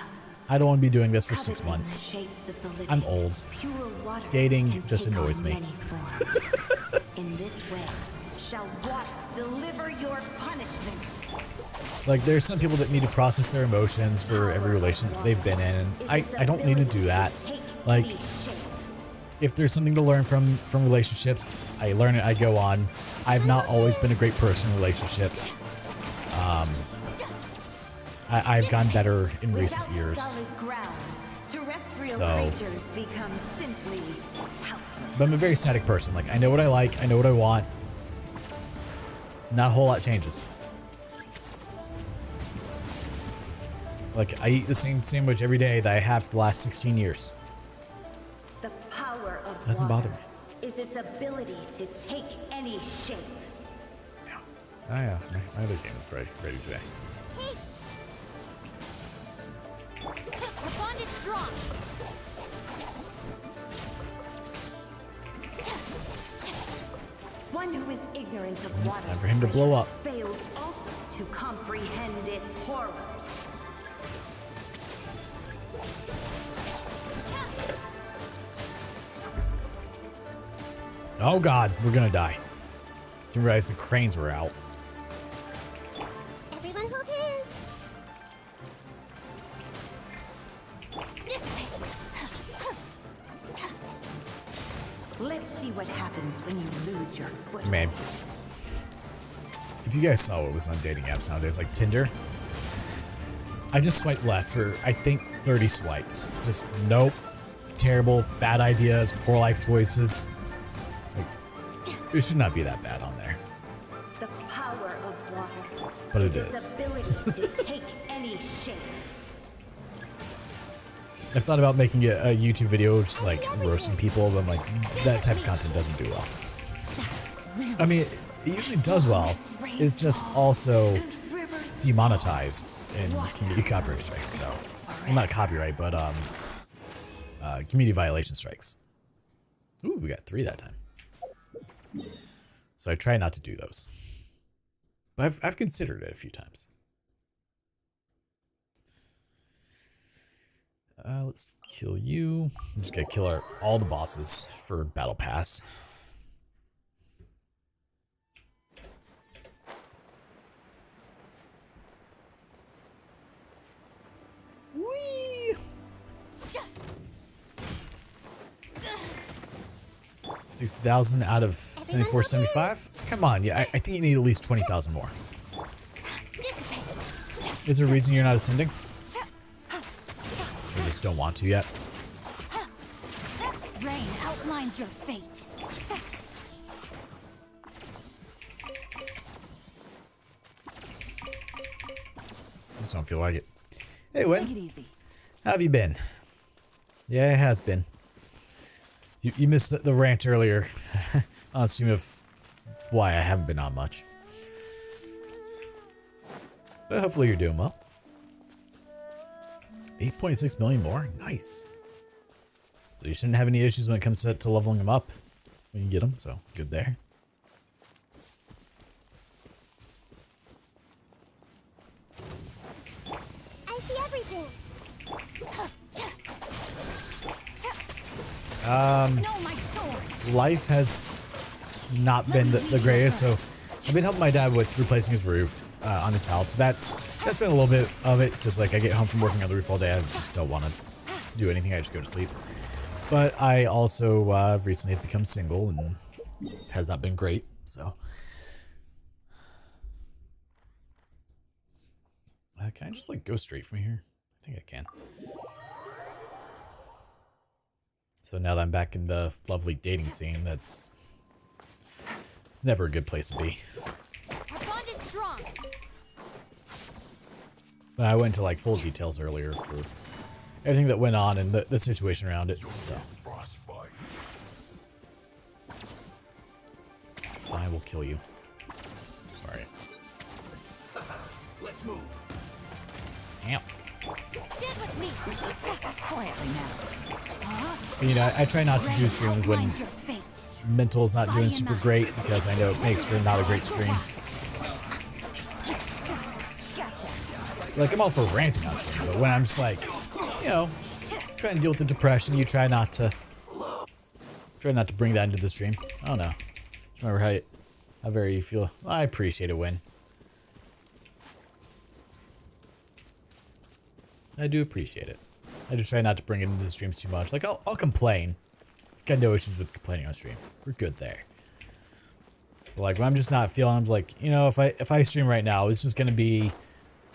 I don't want to be doing this for 6
Covered in the
months.
shapes of the living.
I'm old.
Pure water
Dating
can
just
take on
annoys me.
many forms. In this way, shall water deliver your punishment.
Like, there's some people that need to process their emotions for every relationship they've been in. I don't need to do that. Like, if there's something to learn from relationships, I learn it, I go on. I've not always been a great person in relationships. I've gotten better in recent years.
Solid ground, terrestrial
So,
creatures become simply helpless.
but I'm a very static person. Like, I know what I like, I know what I want. Not a whole lot changes. Like, I eat the same sandwich every day that I have for the last 16 years.
The power of
Doesn't bother
water is its ability to take any shape.
Oh yeah, my other game is ready today.
The bond is strong.
One who is ignorant of water's
Time for him to blow up.
treasures fails also to comprehend its horrors.
Oh god, we're gonna die. Didn't realize the cranes were out.
Everyone hold hands. This way.
Let's see what happens when you lose your foot.
Man, if you guys saw what was on dating apps nowadays, like Tinder, I just swiped left for, I think, 30 swipes. Just nope, terrible, bad ideas, poor life choices. Like, it should not be that bad on there.
The power of water.
But it
Its
is.
ability to take any shape.
I've thought about making a YouTube video just like roasting people, but I'm like, that type of content doesn't do well. I mean, it usually does well. It's just also demonetized and can get you copyright strikes. So, well, not copyright, but community violation strikes. Ooh, we got 3 that time. So I try not to do those, but I've considered it a few times. Let's kill you. I'm just gonna kill all the bosses for Battle Pass. Whee! 60,000 out of 74, 75? Come on, yeah, I think you need at least 20,000 more. Is there a reason you're not ascending? You just don't want to yet?
Rain outlines your fate.
I just don't feel like it. Hey,
Take
Win.
it easy.
How have you been? Yeah, it has been. You missed the rant earlier on stream of why I haven't been on much. But hopefully you're doing well. 8.6 million more? Nice. So you shouldn't have any issues when it comes to leveling them up when you get them, so good there.
I see everything. No, my sword.
Life has not been the greatest, so I've been helping my dad with replacing his roof on his house. That's been a little bit of it, because like I get home from working on the roof all day, I just don't want to do anything, I just go to sleep. But I also recently have become single, and it has not been great, so. Can I just like go straight from here? I think I can. So now that I'm back in the lovely dating scene, it's never a good place to be.
Our bond is strong.
But I went into like full details earlier for everything that went on and the situation around it, so. Fine, we'll kill you. Alright.
Let's move.
Damn.
Stand with me. Quietly now.
You know, I try not to do streams when
Outlines your fate.
mental's not doing super great, because I know it makes for not a great stream.
Gotcha.
Like, I'm all for ranting on stream, but when I'm just like, you know, trying to deal with the depression, you try not to bring that into the stream. I don't know. Remember how very you feel. I appreciate it when. I do appreciate it. I just try not to bring it into the streams too much. Like, I'll complain. Got no issues with complaining on stream. We're good there. But like, when I'm just not feeling, I'm like, you know, if I stream right now, it's just gonna be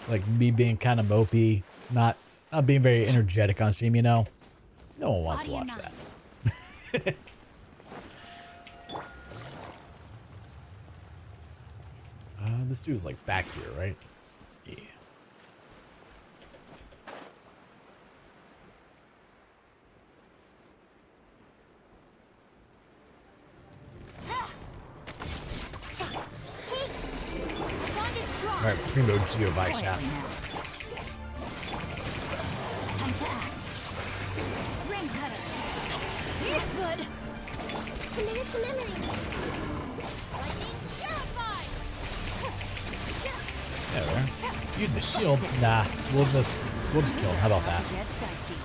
like me being kind of mopey, not being very energetic on stream, you know? No one wants to watch that. This dude's like back here, right? Yeah. Alright, Primo Geovi shot.
Time to act. Ring cutter. Here's good. Committed to memory.
Use a shield? Nah, we'll just kill him. How about that?
Get dicey.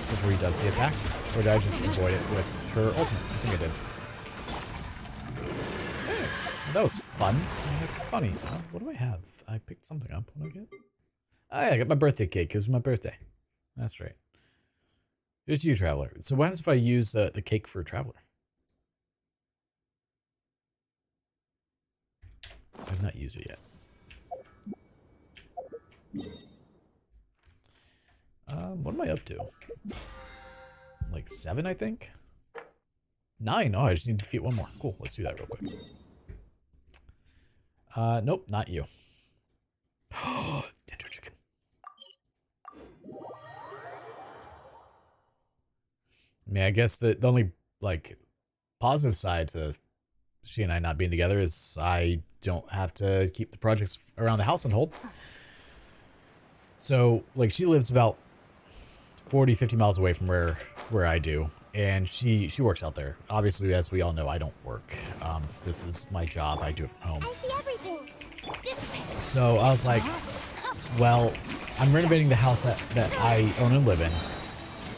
Before he does the attack? Or did I just avoid it with her ultimate? I think I did. Well, that was fun. That's funny. What do I have? I picked something up. What do I get? Oh yeah, I got my birthday cake. It was my birthday. That's right. Here's you, Traveler. So what happens if I use the cake for a Traveler? I've not used it yet. What am I up to? Like 7, I think? 9. Oh, I just need to defeat one more. Cool, let's do that real quick. Nope, not you. Dendro chicken. I mean, I guess the only, like, positive side to she and I not being together is I don't have to keep the projects around the house on hold. So, like, she lives about 40, 50 miles away from where I do, and she works out there. Obviously, as we all know, I don't work. This is my job. I do it from home.
I see everything.
So I was like, well, I'm renovating the house that I own and live in,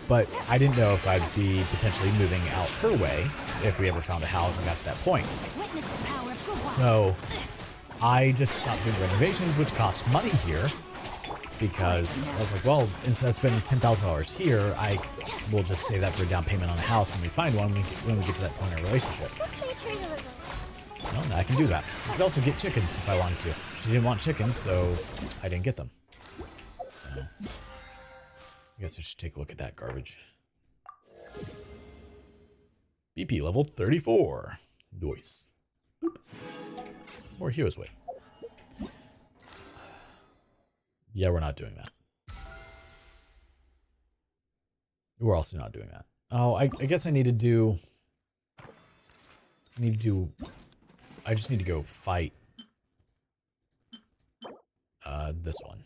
but I didn't know if I'd be potentially moving out her way if we ever found a house and got to that point.
Witness the power of Gawak.
So I just stopped doing renovations, which costs money here, because I was like, well, instead of spending $10,000 here, I will just save that for a down payment on a house when we find one, when we get to that point in our relationship. Well, I can do that. I could also get chickens if I wanted to. She didn't want chickens, so I didn't get them. I guess I should take a look at that garbage. BP level 34. Nice. Boop. More heroes way. Yeah, we're not doing that. We're also not doing that. Oh, I guess I need to do... I just need to go fight this one.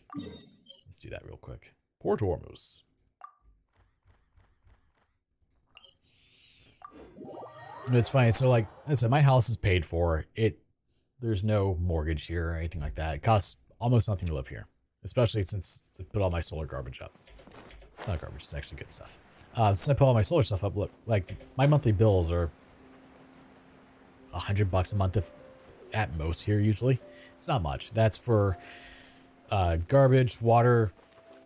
Let's do that real quick. Port Ormuz. It's funny. So, like I said, my house is paid for. There's no mortgage here or anything like that. It costs almost nothing to live here, especially since I put all my solar garbage up. It's not garbage. It's actually good stuff. Since I put all my solar stuff up, look, like my monthly bills are $100 a month at most here usually. It's not much. That's for garbage, water,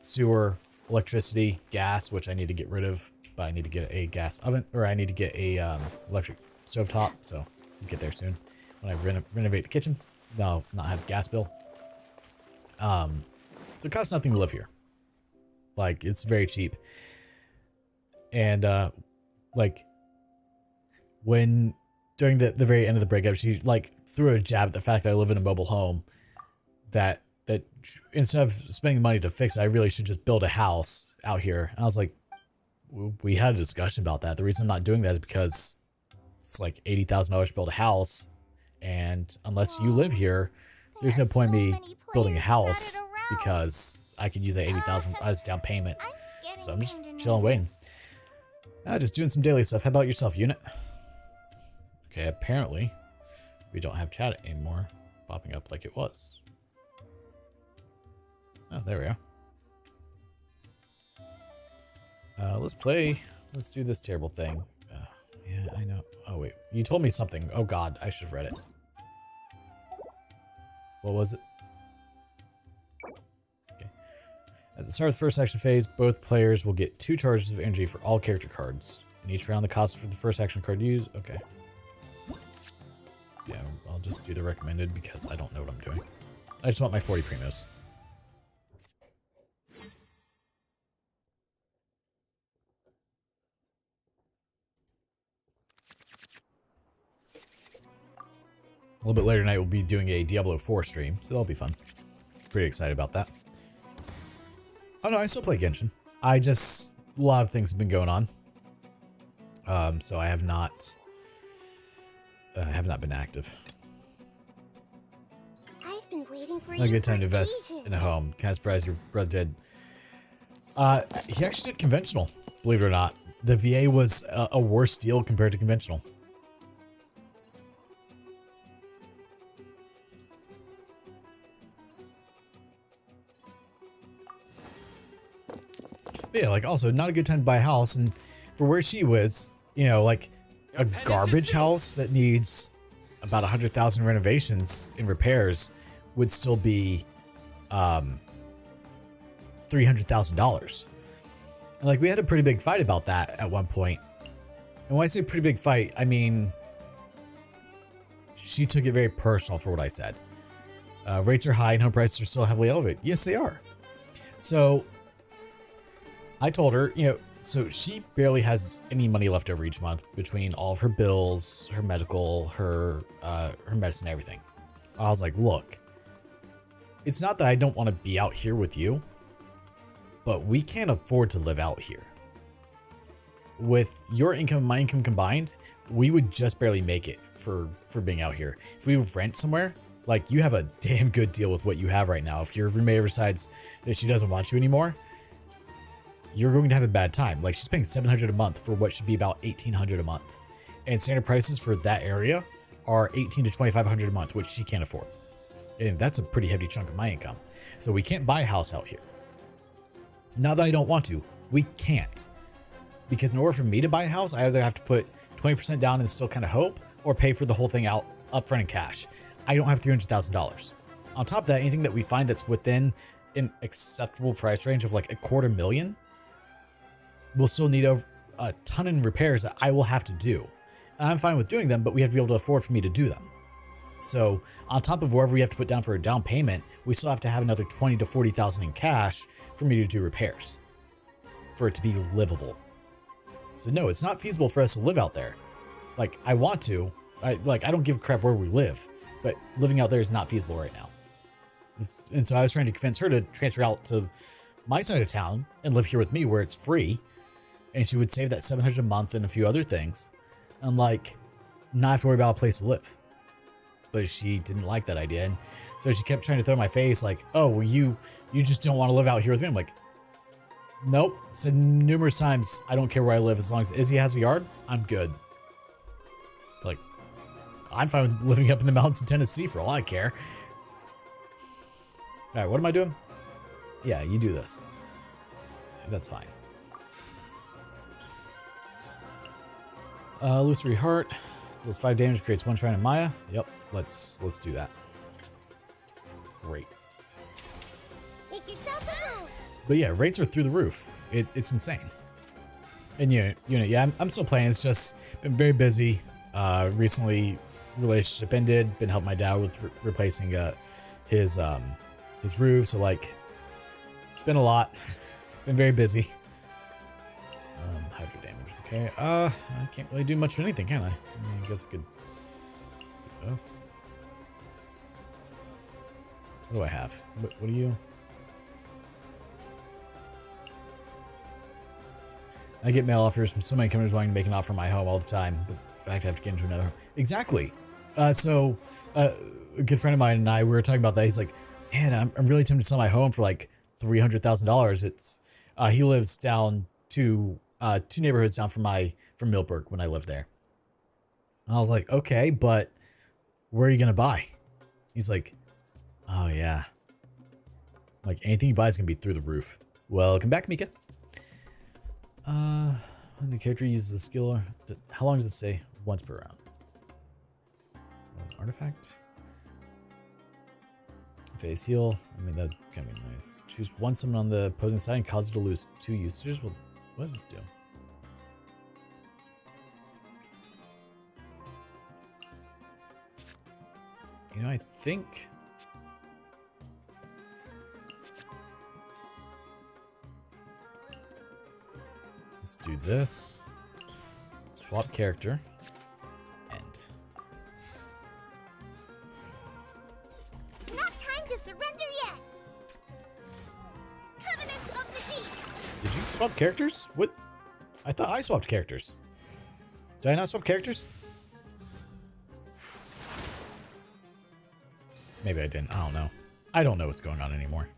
sewer, electricity, gas, which I need to get rid of, but I need to get a gas oven, or I need to get a electric stovetop, so I'll get there soon when I renovate the kitchen. No, not have gas bill. So it costs nothing to live here. Like, it's very cheap. And like when during the very end of the breakup, she like threw a jab at the fact that I live in a mobile home, that instead of spending money to fix it, I really should just build a house out here. And I was like, we had a discussion about that. The reason I'm not doing that is because it's like $80,000 to build a house, and unless you live here, there's no point in me building a house because I could use that $80,000 as down payment. So I'm just chilling, waiting. Just doing some daily stuff. How about yourself, unit? Okay, apparently we don't have chat anymore popping up like it was. Oh, there we are. Let's do this terrible thing. Yeah, I know. Oh, wait. You told me something. Oh, God. I should have read it. What was it? Okay. At the start of the first action phase, both players will get 2 charges of energy for all character cards. In each round, the cost for the first action card used. Okay. Yeah, I'll just do the recommended because I don't know what I'm doing. I just want my 40 primos. A little bit later tonight, we'll be doing a Diablo 4 stream, so that'll be fun. Pretty excited about that. Oh no, I still play Genshin. A lot of things have been going on. So I have not been active.
I've been waiting for
Not a good time to invest in a home. Kind of surprised your brother did. He actually did conventional, believe it or not. The VA was a worse deal compared to conventional. like also not a good time to buy a house. And for where she was, you know, like a garbage house that needs about 100,000 renovations and repairs would still be $300,000. And like we had a pretty big fight about that at one point. And when I say pretty big fight, I mean she took it very personal for what I said. Rates are high and home prices are still heavily elevated. Yes, they are. So I told her, you know, so she barely has any money left over each month between all of her bills, her medical, her medicine, everything. I was like, look, it's not that I don't want to be out here with you, but we can't afford to live out here. With your income and my income combined, we would just barely make it for being out here. If we rent somewhere, like you have a damn good deal with what you have right now. If your roommate ever decides that she doesn't want you anymore, you're going to have a bad time. Like she's paying $700 a month for what should be about $1,800 a month. And standard prices for that area are $1,800 to $2,500 a month, which she can't afford. And that's a pretty heavy chunk of my income. So we can't buy a house out here. Not that I don't want to, we can't. Because in order for me to buy a house, I either have to put 20% down and still kind of hope, or pay for the whole thing out upfront in cash. I don't have $300,000. On top of that, anything that we find that's within an acceptable price range of like $250,000, we'll still need a ton in repairs that I will have to do. And I'm fine with doing them, but we have to be able to afford for me to do them. So on top of whatever we have to put down for a down payment, we still have to have another $20,000 to $40,000 in cash for me to do repairs, for it to be livable. So no, it's not feasible for us to live out there. Like I want to, I don't give a crap where we live, but living out there is not feasible right now. And so I was trying to convince her to transfer out to my side of town and live here with me where it's free. And she would save that $700 a month and a few other things. And like, not have to worry about a place to live. But she didn't like that idea. And so she kept trying to throw in my face like, oh, well, you just don't want to live out here with me. I'm like, nope. Said numerous times, I don't care where I live. As long as Izzy has a yard, I'm good. Like, I'm fine with living up in the mountains in Tennessee for all I care. All right, what am I doing? Yeah, you do this. That's fine. Illusory Heart. Does 5 damage, creates 1 Shrine of Maya. Yep, let's do that. Great.
Make yourself a home.
But yeah, rates are through the roof. It's insane. And yeah, I'm still playing. It's just been very busy. Recently, relationship ended. Been helping my dad with replacing his roof. So like, it's been a lot. Been very busy. Hydro damage. Okay. I can't really do much of anything, can I? I guess I could do this. What do I have? What are you? I get mail offers from so many companies wanting to make an offer on my home all the time, but I have to get into another home. Exactly. So a good friend of mine and I, we were talking about that. He's like, man, I'm really tempted to sell my home for like $300,000. It's he lives down two neighborhoods down from Millburg when I lived there. And I was like, okay, but where are you gonna buy? He's like, oh yeah, like anything you buy is gonna be through the roof. Welcome back, Mika. When the character uses the skill, how long does it say? Once per round. An artifact. Phase heal. I mean, that'd kind of be nice. Choose one summon on the opposing side and cause it to lose 2 usages. Well, what does this do? You know, I think... Let's do this. Swap character. End.
Not time to surrender yet. Covenant of the Deep.
Did you swap characters? What? I thought I swapped characters. Did I not swap characters? Maybe I didn't. I don't know. I don't know what's going on anymore.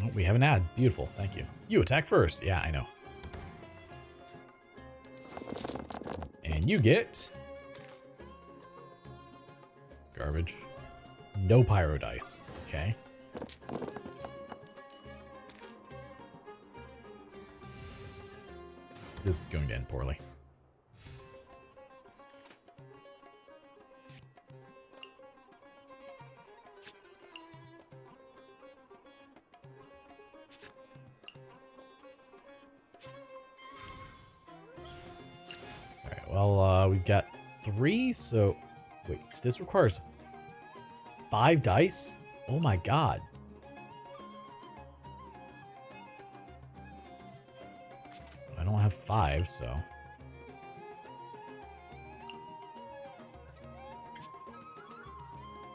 Oh, we have an ad. Beautiful. Thank you. You attack first. Yeah, I know. And you get garbage. No pyro dice. Okay. This is going to end poorly. Alright, well, we've got 3, so... Wait, this requires 5 dice? Oh my god. I don't have 5, so...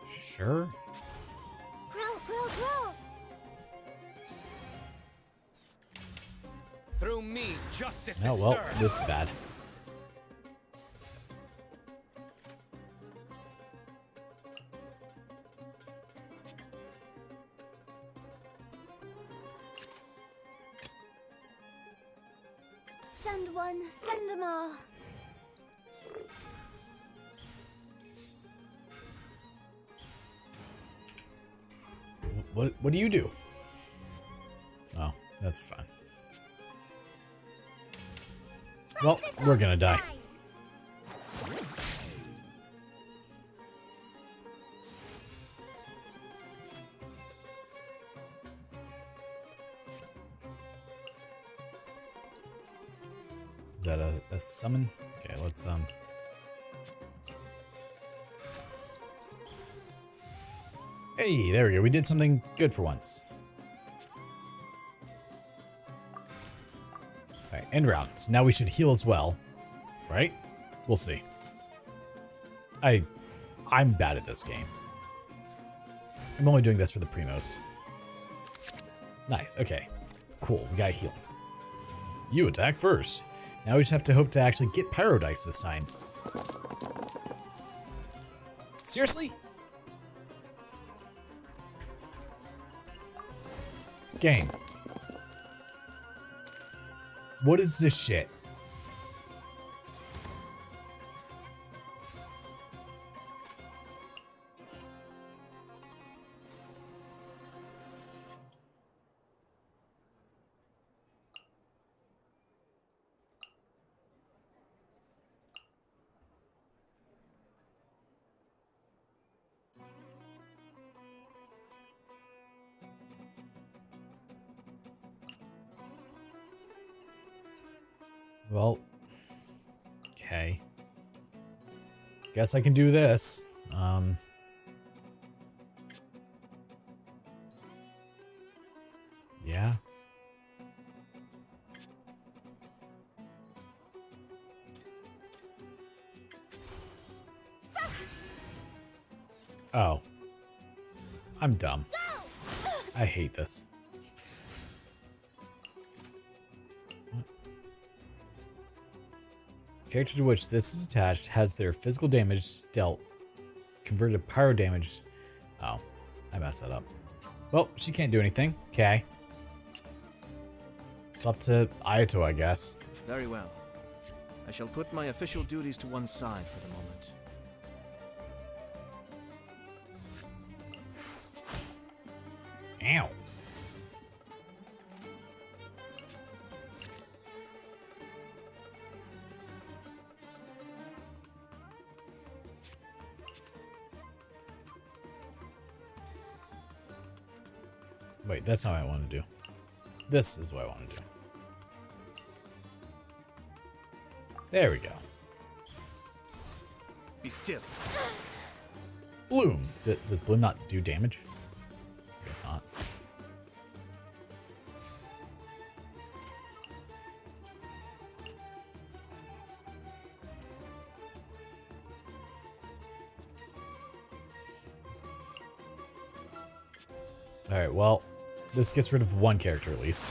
Sure.
Through me, justice
No,
is
well,
served.
this is bad.
Send one, send them all.
What do you do? Oh, that's fine. Well, we're gonna die. Is that a summon? Okay, let's Hey, there we go. We did something good for once. Alright, end round. So now we should heal as well. Right? We'll see. I'm bad at this game. I'm only doing this for the primos. Nice, okay. Cool, we got healing. You attack first. Now we just have to hope to actually get Pyro Dice this time. Seriously? Game. What is this shit? Well, okay. Guess I can do this. Yeah. Oh. I'm dumb. I hate this. Character to which this is attached has their physical damage dealt converted to pyro damage. Oh, I messed that up. Well, she can't do anything. Okay. It's up to Ayato, I guess.
Very well. I shall put my official duties to one side for the moment.
Ow. Wait, that's not what I want to do. This is what I want to do. There we go.
Be still.
Bloom. Does Bloom not do damage? I guess not. Alright, well, this gets rid of one character at least.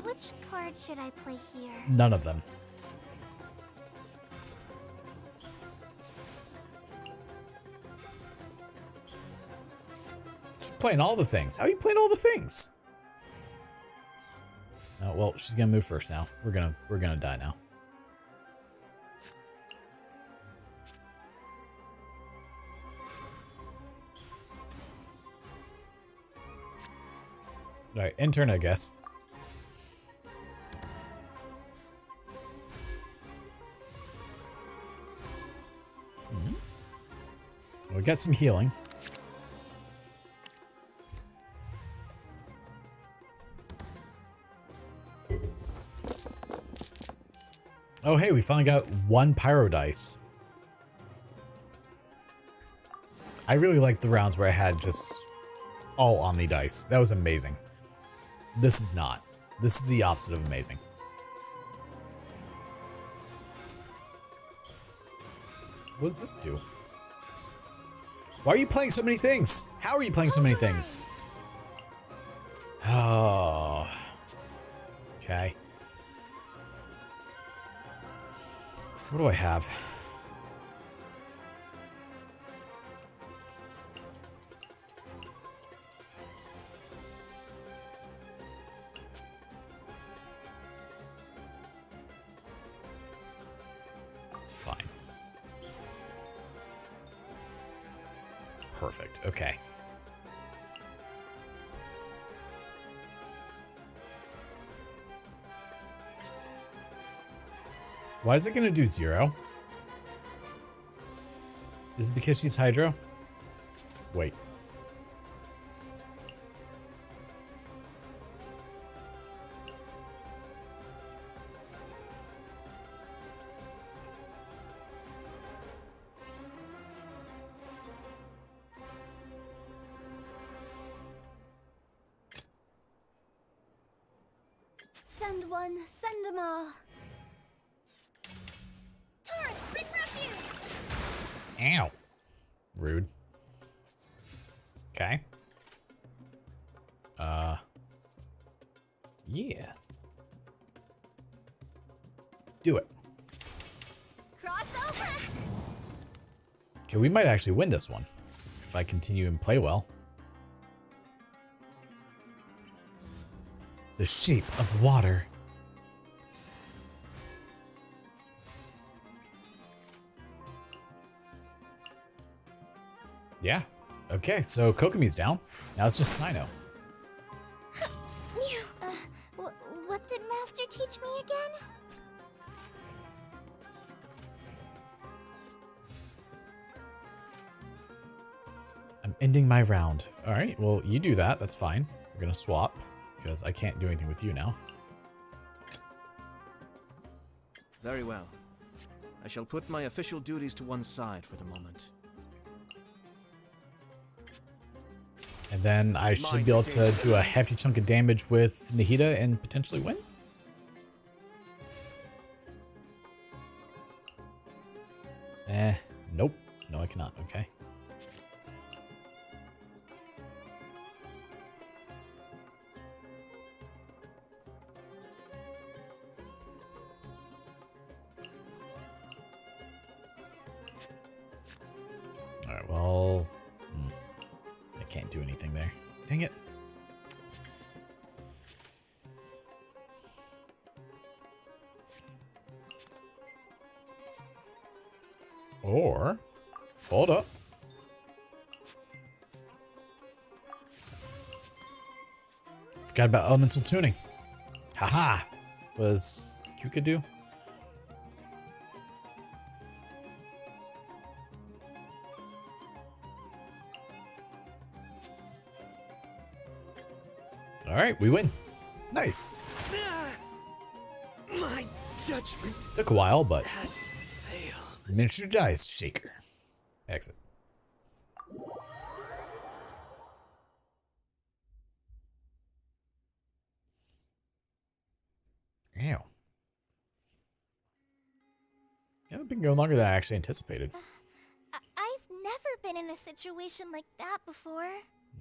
Which card should I play here?
None of them. She's playing all the things. How are you playing all the things? Oh, well, she's gonna move first now. We're gonna die now. Alright, intern, I guess. We got some healing. Oh, hey, we finally got one pyro dice. I really liked the rounds where I had just all Omni dice. That was amazing. This is not. This is the opposite of amazing. What does this do? Why are you playing so many things? How are you playing so many things? Oh. Okay. What do I have? Fine. Perfect. Okay. Why is it going to do 0? Is it because she's Hydro? Wait.
Send one, send them all. Torrent, bring refuge!
Ow. Rude. Okay. Yeah. Do it.
Cross over!
Okay, we might actually win this one. If I continue and play well. The shape of water. Yeah. Okay, so Kokomi's down. Now it's just Sino.
What did Master teach me again?
I'm ending my round. All right, well, you do that. That's fine. We're going to swap because I can't do anything with you now.
Very well. I shall put my official duties to one side for the moment.
And then I should be able to do a hefty chunk of damage with Nahida and potentially win? Nope. No, I cannot. Okay. Alright, well... I can't do anything there. Dang it. Or... Hold up. Forgot about elemental tuning. Haha! Was Kukadu? Alright, we win. Nice.
My judgment
Took a while, but
has failed.
miniature dice shaker. Exit. Ew. Yeah, it's been going longer than I actually anticipated.
I've never been in a situation like that before.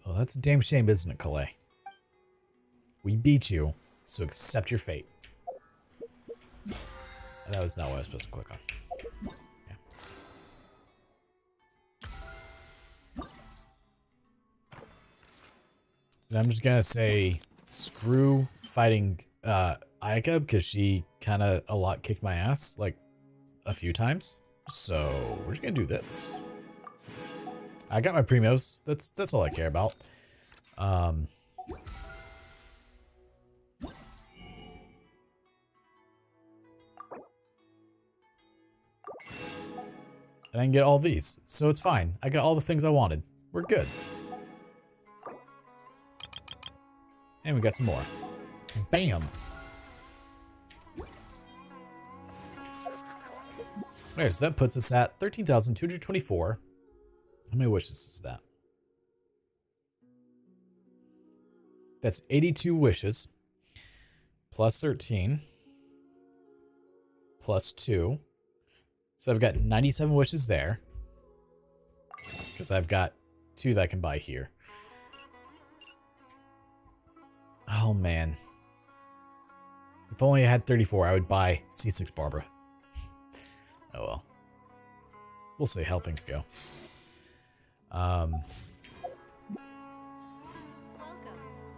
Well, that's a damn shame, isn't it, Calais? We beat you, so accept your fate. That was not what I was supposed to click on. Yeah. And I'm just gonna say, screw fighting Ayaka, because she kind of a lot kicked my ass, like, a few times. So, we're just gonna do this. I got my primos. That's all I care about. And I can get all these, so it's fine. I got all the things I wanted. We're good. And we got some more. Bam! Okay, so that puts us at 13,224. How many wishes is that? That's 82 wishes. Plus 13. Plus 2. So I've got 97 wishes there. Because I've got 2 that I can buy here. Oh, man. If only I had 34, I would buy C6 Barbara. Oh, well. We'll see how things go.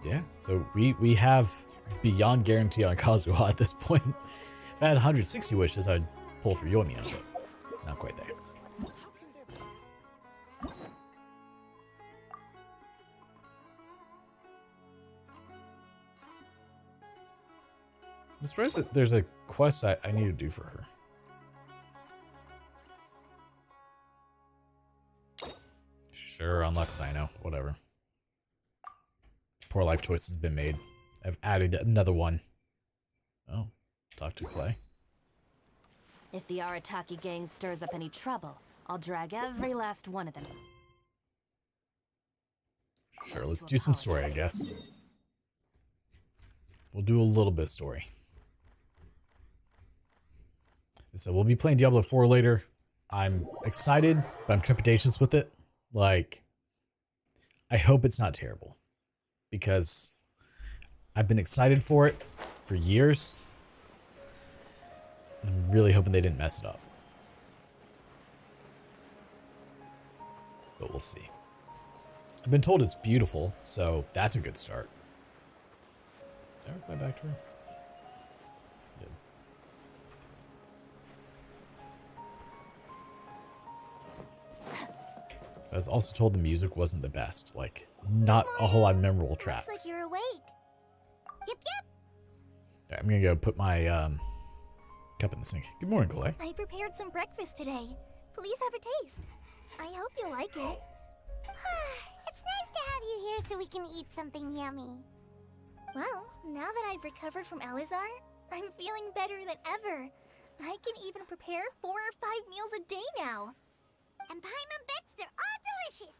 Yeah, so we have beyond guarantee on Kazuha at this point. If I had 160 wishes, I'd pull for Yoimiya, but not quite there. I'm surprised that there's a quest I need to do for her. Sure, unlock Sino, whatever. Poor life choice has been made. I've added another one. Oh, talk to Clay.
If the Arataki gang stirs up any trouble, I'll drag every last one of them.
Sure, let's do some story, I guess. We'll do a little bit of story. So we'll be playing Diablo 4 later. I'm excited, but I'm trepidatious with it. Like, I hope it's not terrible. Because I've been excited for it for years. I'm really hoping they didn't mess it up. But we'll see. I've been told it's beautiful, so that's a good start. Did I reply back to her? Good. I was also told the music wasn't the best. Like, not a whole lot of memorable tracks.
Looks like you're awake. Yep, yep.
Alright, I'm gonna go put my cup in the sink. Good morning, Clay.
I prepared some breakfast today. Please have a taste. I hope you'll like it.
It's nice to have you here so we can eat something yummy.
Well, now that I've recovered from Alizar, I'm feeling better than ever. I can even prepare 4 or 5 meals a day now.
And Paimon bets they're all delicious.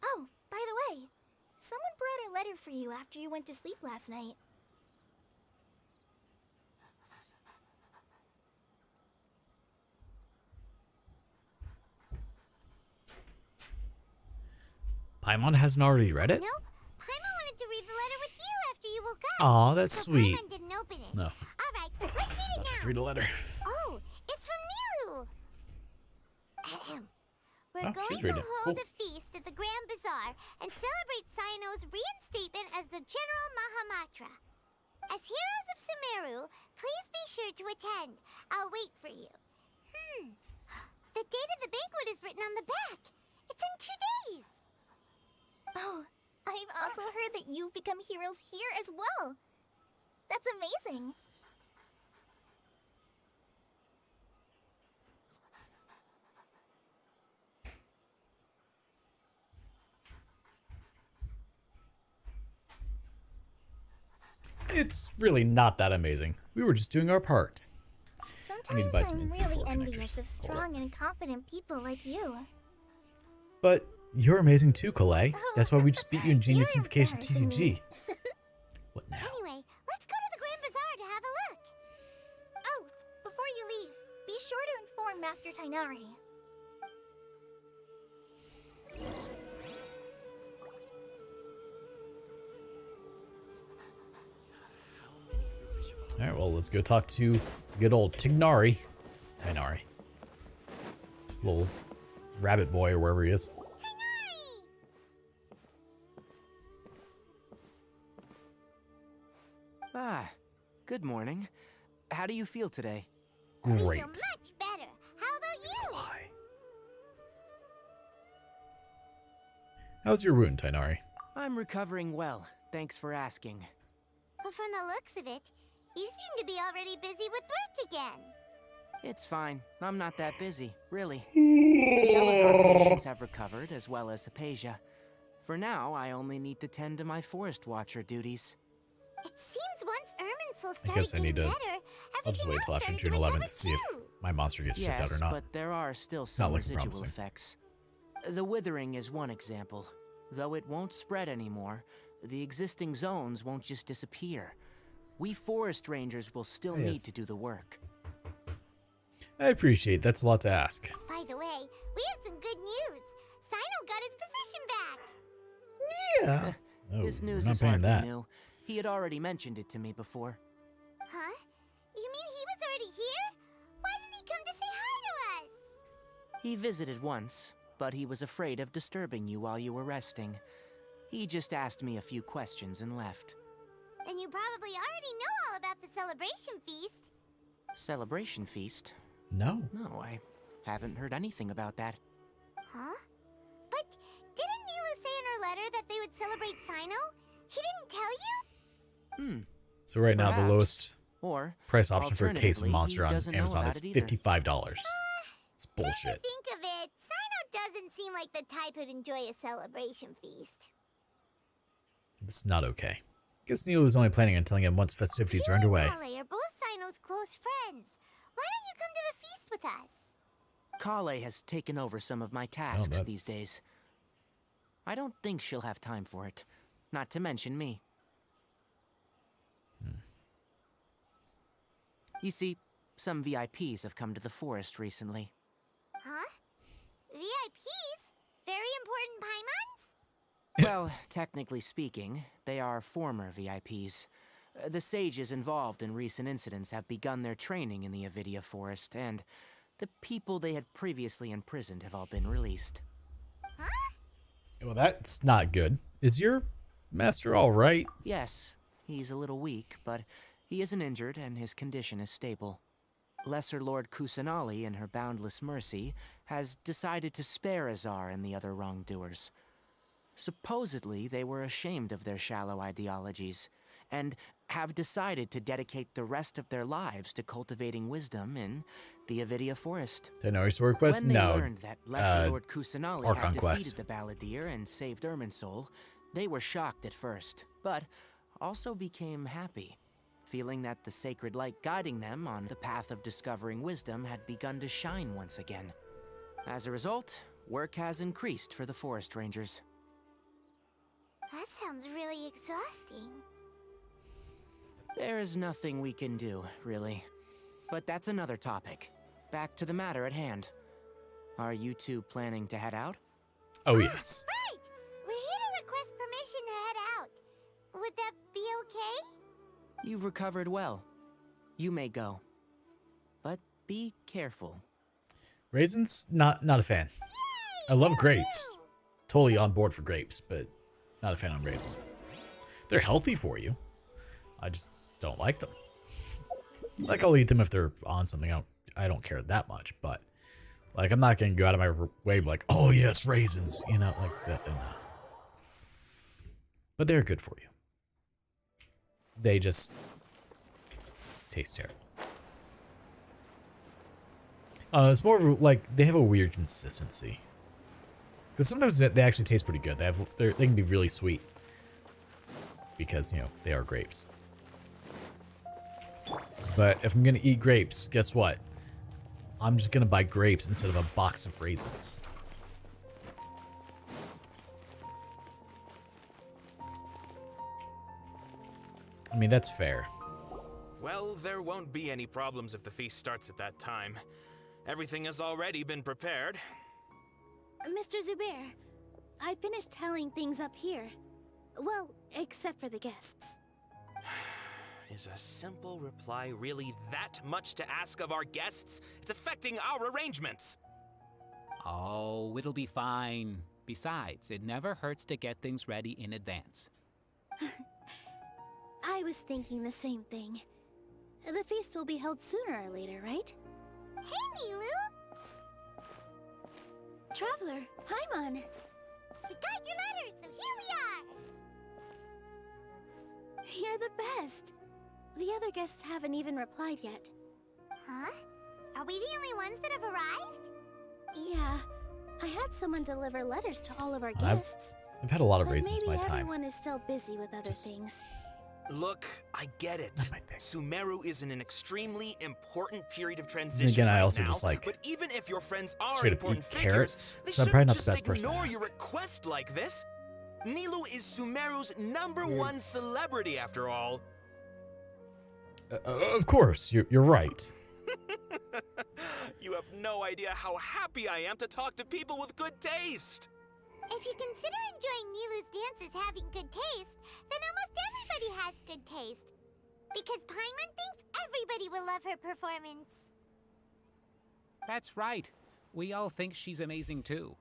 Oh, by the way, someone brought a letter for you after you went to sleep last night.
Paimon hasn't already read it?
No, Paimon wanted to read the letter with you after you woke up.
Aw, that's
So
sweet.
Paimon didn't open it.
No.
All right, let's read it
Let's
now.
read a letter.
Oh, it's from Nilu. Ahem. We're
Oh,
going
she's
to
reading it.
hold
Cool.
a feast at the Grand Bazaar and celebrate Sino's reinstatement as the General Mahamatra. As heroes of Sumeru, please be sure to attend. I'll wait for you. The date of the banquet is written on the back. It's in 2 days.
Oh, I've also heard that you've become heroes here as well. That's amazing.
It's really not that amazing. We were just doing our part. I need to
Sometimes
buy some
I'm
NC4
really
connectors.
envious of
Hold up.
strong and confident people like you.
But you're amazing too, Calais. That's why we just beat you in Genius
You're
Unification
embarrassing me.
TCG. What now?
Anyway, let's go to the Grand Bazaar to have a look.
Oh, before you leave, be sure to inform Master Tainari.
Alright, well, let's go talk to good old Tignari. Tainari. Little rabbit boy or wherever he is.
Ah, good morning. How do you feel today?
I
Great.
feel much better. How about you?
Why? How's your wound, Tainari?
I'm recovering well, thanks for asking.
But from the looks of it, You seem to be already busy with work again.
It's fine. I'm not that busy, really. The Elazar patients have recovered, as well as Hypatia. For now, I only need to tend to my forest watcher duties.
It seems once Irminsul
I
started
guess I need
getting
to.
better,
I'll just
everything
wait till
else
after
started
June
to
11th
recover
to see if
too.
my monster gets shipped out or
Yes,
not.
but there are still
not
some
looking
residual
promising.
effects. The withering is one example. Though it won't spread anymore, the existing zones won't just disappear. We forest rangers will still need
Yes.
to do the work.
I appreciate that's a lot to ask.
By the way, we have some good news. Sino got his position back.
Yeah. Oh,
This
we're
news
not
is
paying
hardly
that.
new. He had already mentioned it to me before.
Huh? You mean he was already here? Why didn't he come to say hi to us?
He visited once, but he was afraid of disturbing you while you were resting. He just asked me a few questions and left.
Then you probably already know all about the celebration feast.
Celebration feast?
No.
No, I haven't heard anything about that.
Huh? But didn't Nilu say in her letter that they would celebrate Sino? He didn't tell you?
So right now the
Perhaps.
lowest
Or
price option for a case of
alternatively,
monster
he
on
doesn't know
Amazon
about
is
it either.
$55. It's
Come to
bullshit.
think of it, Sino doesn't seem like the type who'd enjoy a celebration feast.
It's not okay. Guess Neil was only planning on telling him once festivities are underway.
You and Kale are both Sino's close friends. Why don't you come to the feast with us?
Kale has taken over some of my tasks these
that's-
days. I don't think she'll have time for it. Not to mention me. You see, some VIPs have come to the forest recently.
Huh? VIPs? Very important Paimons?
Well, technically speaking, they are former VIPs. The sages involved in recent incidents have begun their training in the Avidia Forest, and the people they had previously imprisoned have all been released.
Well, that's not good. Is your master all right?
Yes, he's a little weak, but he isn't injured and his condition is stable. Lesser Lord Kusanali, in her boundless mercy, has decided to spare Azar and the other wrongdoers. Supposedly, they were ashamed of their shallow ideologies, and have decided to dedicate the rest of their lives to cultivating wisdom in the Avidia Forest.
Tenori Sword Quest?
When they
No.
learned that Lesser Lord Kusanali had
Archon
defeated
Quest.
the Balladeer and saved Irminsul, they were shocked at first, but also became happy, feeling that the sacred light guiding them on the path of discovering wisdom had begun to shine once again. As a result, work has increased for the forest rangers.
That sounds really exhausting.
There is nothing we can do, really. But that's another topic. Back to the matter at hand. Are you two planning to head out?
Oh, yes.
Right! We're here to request permission to head out. Would that be okay?
You've recovered well. You may go. But be careful.
Raisins? Not a fan. I love grapes. Totally on board for grapes, but not a fan of raisins. They're healthy for you. I just don't like them. Like, I'll eat them if they're on something. I don't care that much, but like, I'm not gonna go out of my way like, oh yes, raisins, you know, like that. But they're good for you. They just taste terrible. It's more of like they have a weird consistency. Because sometimes they actually taste pretty good. They can be really sweet because, you know, they are grapes. But if I'm gonna eat grapes, guess what? I'm just gonna buy grapes instead of a box of raisins. I mean, that's fair.
Well, there won't be any problems if the feast starts at that time. Everything has already been prepared.
Mr. Zubair, I finished tallying things up here. Well, except for the guests.
Is a simple reply really that much to ask of our guests? It's affecting our arrangements.
Oh, it'll be fine. Besides, it never hurts to get things ready in advance.
I was thinking the same thing. The feast will be held sooner or later, right?
Hey, Nilu!
Traveler, Paimon!
We got your letter, so here we are!
You're the best. The other guests haven't even replied yet.
Huh? Are we the only ones that have arrived?
Yeah. I had someone deliver letters to all of our guests.
I've had a lot of
But
reasons
maybe
my time.
everyone is still busy with other things.
Look, I get it. Sumeru is in an extremely important period of
And
transition
again, I
right
also
now,
just like
but even if your friends are
straight up
important
eat
figures,
carrots,
they
so I'm
shouldn't
probably not the
just
best person to
ignore
ask.
your request like this. Nilu is Sumeru's #1 celebrity, after all.
Of course, you're right.
You have no idea how happy I am to talk to people with good taste.
If you consider enjoying Nilu's dances having good taste, then almost everybody has good taste. Because Paimon thinks everybody will love her performance.
That's right. We all think she's amazing too.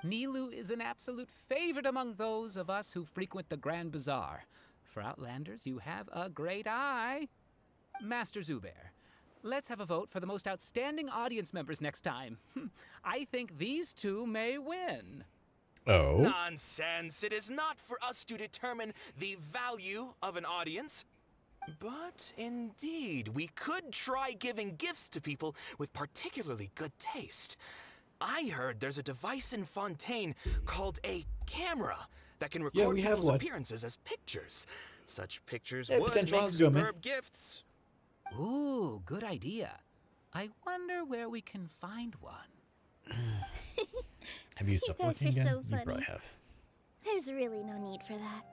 Nilu is an absolute favorite among those of us who frequent the Grand Bazaar. For Outlanders, you have a great eye. Master Zubair, let's have a vote for the most outstanding audience members next time. I think these two may win.
Oh?
Nonsense. It is not for us to determine the value of an audience. But indeed, we could try giving gifts to people with particularly good taste. I heard there's a device in Fontaine called a camera that can record
we have
people's
one.
appearances as pictures. Such pictures
Yeah,
would
potential
make
how's it going, man?
superb gifts.
Ooh, good idea. I wonder where we can find one.
Have you stopped
You guys
working
are
again?
so
You
funny.
probably have.
There's really no need for that.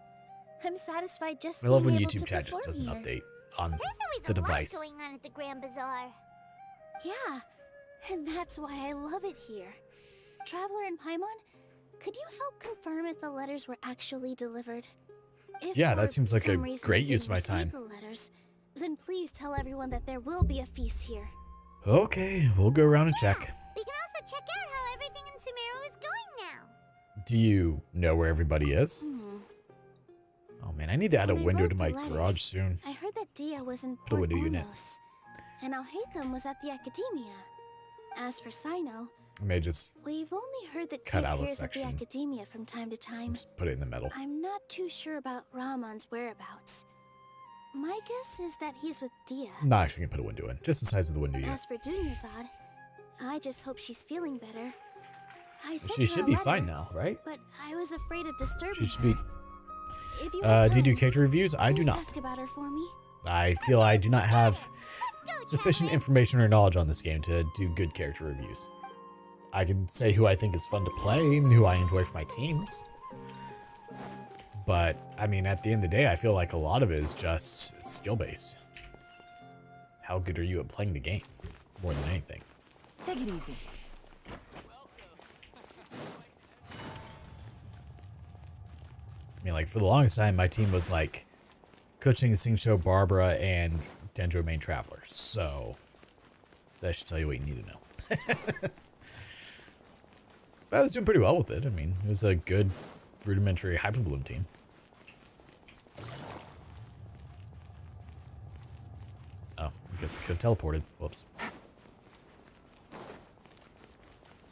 I'm satisfied just
I love when
being able
YouTube
to
chat just
perform
doesn't
here.
update on
There's always
the
a
device.
lot going on at the Grand Bazaar.
Yeah, and that's why I love it here. Traveler and Paimon, could you help confirm if the letters were actually delivered? If
Yeah,
for
that seems like a
some reason
great
I
use of
didn't
my
receive
time.
The letters, then please tell everyone that there will be a feast here.
Okay, we'll go around and check.
We can also check out how everything in Sumeru is going now.
Do you know where everybody is?
Hmm.
Oh man, I need to add a
When I
window
wrote
to
the
my
letters,
garage soon.
I heard that Dia was in
Put a
Port
window unit.
Ormos, and Alhaitham was at the Academia. As for Sino,
I may just
we've only heard that
cut
Dia
out a
appears at the
section.
Academia from time to time.
just put it in the middle.
I'm not too sure about Rahman's whereabouts. My guess is that he's with Dia.
I'm not actually gonna put a window in, just the size of the window unit.
As for Dunyarzad, I just hope she's feeling better. I sent
She
her
should
a
be
letter,
fine now, right?
But I was afraid of disturbing
She should
her.
be.
If you have
Do you do
time,
character reviews? I do
please
not.
ask about her for me.
I feel I do not have sufficient information or knowledge on this game to do good character reviews. I can say who I think is fun to play and who I enjoy for my teams. But, I mean, at the end of the day, I feel like a lot of it is just skill-based. How good are you at playing the game, more than anything?
Take it easy.
I mean, like, for the longest time, my team was, like, Kuching, Singsho, Barbara, and Dendro main Traveler. So, that should tell you what you need to know. But I was doing pretty well with it. I mean, it was a good rudimentary Hyperbloom team. Oh, I guess I could have teleported. Whoops.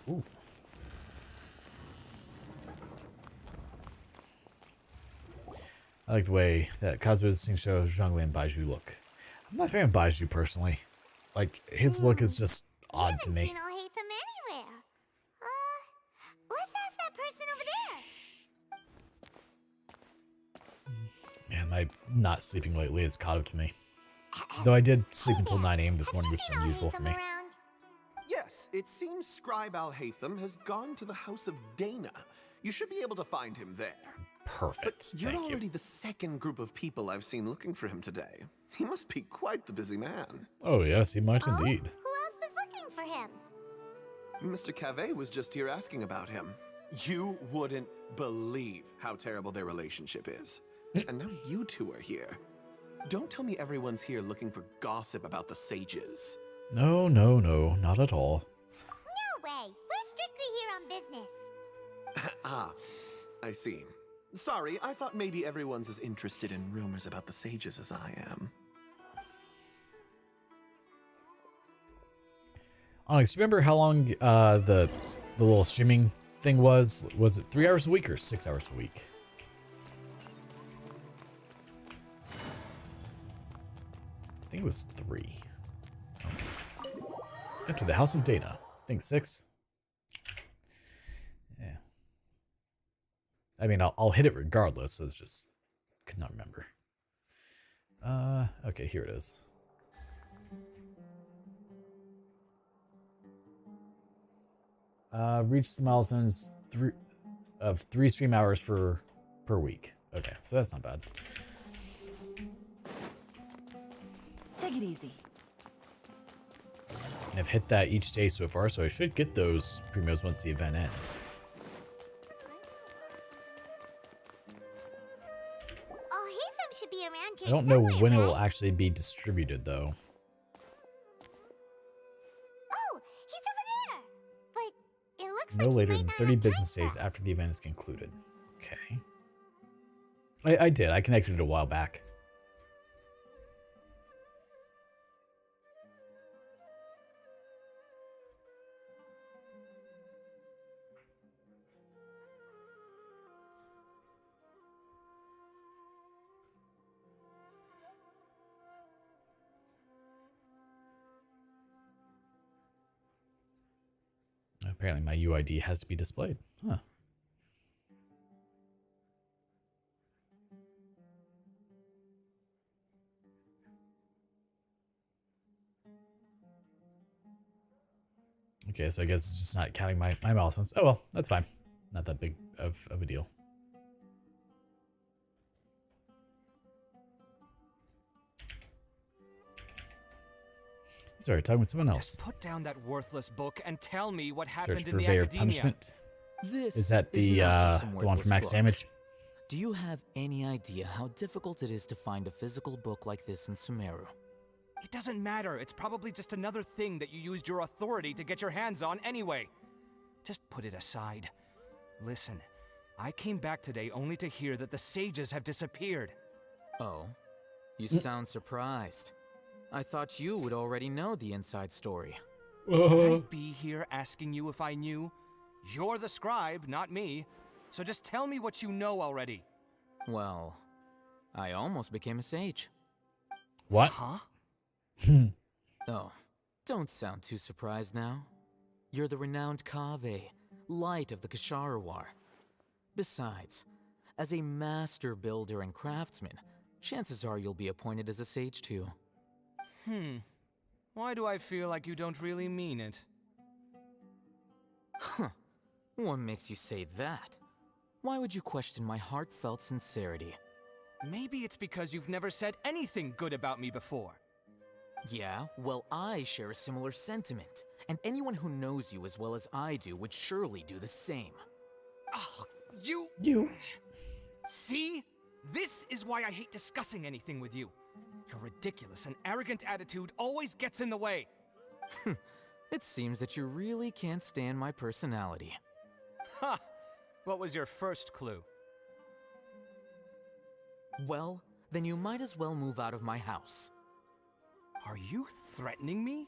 Ooh. I like the way that Kazuya, Singsho, Zhongli, and Baiju look. I'm not a fan of Baiju personally. Like, his look is just odd to me.
Seen Alhaitham anywhere. Let's ask that person over there.
Man, my not sleeping lately has caught up to me. Though I did sleep until 9 AM this morning, which is unusual for me.
Yes, it seems Scribe Alhaitham has gone to the House of Dana. You should be able to find him there.
Perfect,
You're
thank you.
already the second group of people I've seen looking for him today. He must be quite the busy man.
Oh yes, he might indeed.
Who else was looking for him?
Mr. Cave was just here asking about him. You wouldn't believe how terrible their relationship is. And now you two are here. Don't tell me everyone's here looking for gossip about the sages.
No, no, no, not at all.
No way. We're strictly here on business.
Ah, I see. Sorry, I thought maybe everyone's as interested in rumors about the sages as I am.
Onyx, you remember how long the little streaming thing was? Was it 3 hours a week or 6 hours a week? think it was 3. Okay. Enter the House of Dana. I think 6. Yeah. I mean, I'll hit it regardless. It's just could not remember. Okay, here it is. Reach the milestones of 3 stream hours per week. Okay, so that's not bad.
Take it easy.
I've hit that each day so far, so I should get those premios once the event ends.
Alhaitham should be around here
I don't know
somewhere,
when it will
right?
actually be distributed, though.
Oh, he's over there. But it looks
No
like
later
he
than
might not
30
have
business
time
days
now.
after the event is concluded. Okay. I did. I connected it a while back. Apparently my UID has to be displayed. Huh. Okay, so I guess it's just not counting my milestones. Oh well, that's fine. Not that big of a deal. Sorry, talking with someone else.
Just put down that worthless book and tell me what happened
Search
in the
Purveyor of
academia.
Punishment.
This
Is that
is
the
not just some
one for
worthless
max
book.
damage?
Do you have any idea how difficult it is to find a physical book like this in Sumeru?
It doesn't matter. It's probably just another thing that you used your authority to get your hands on anyway. Just put it aside. Listen, I came back today only to hear that the sages have disappeared.
Oh, you sound surprised. I thought you would already know the inside story.
Would I be here asking you if I knew? You're the scribe, not me. So just tell me what you know already.
Well, I almost became a sage.
What?
Huh?
Oh, don't sound too surprised now. You're the renowned Kaveh, light of the Ksharawar. Besides, as a master builder and craftsman, chances are you'll be appointed as a sage too.
Why do I feel like you don't really mean it?
Huh. What makes you say that? Why would you question my heartfelt sincerity?
Maybe it's because you've never said anything good about me before.
Yeah, well, I share a similar sentiment, and anyone who knows you as well as I do would surely do the same.
Oh, you... See? This is why I hate discussing anything with you. Your ridiculous and arrogant attitude always gets in the way.
It seems that you really can't stand my personality.
Ha! What was your first clue?
Well, then you might as well move out of my house.
Are you threatening me?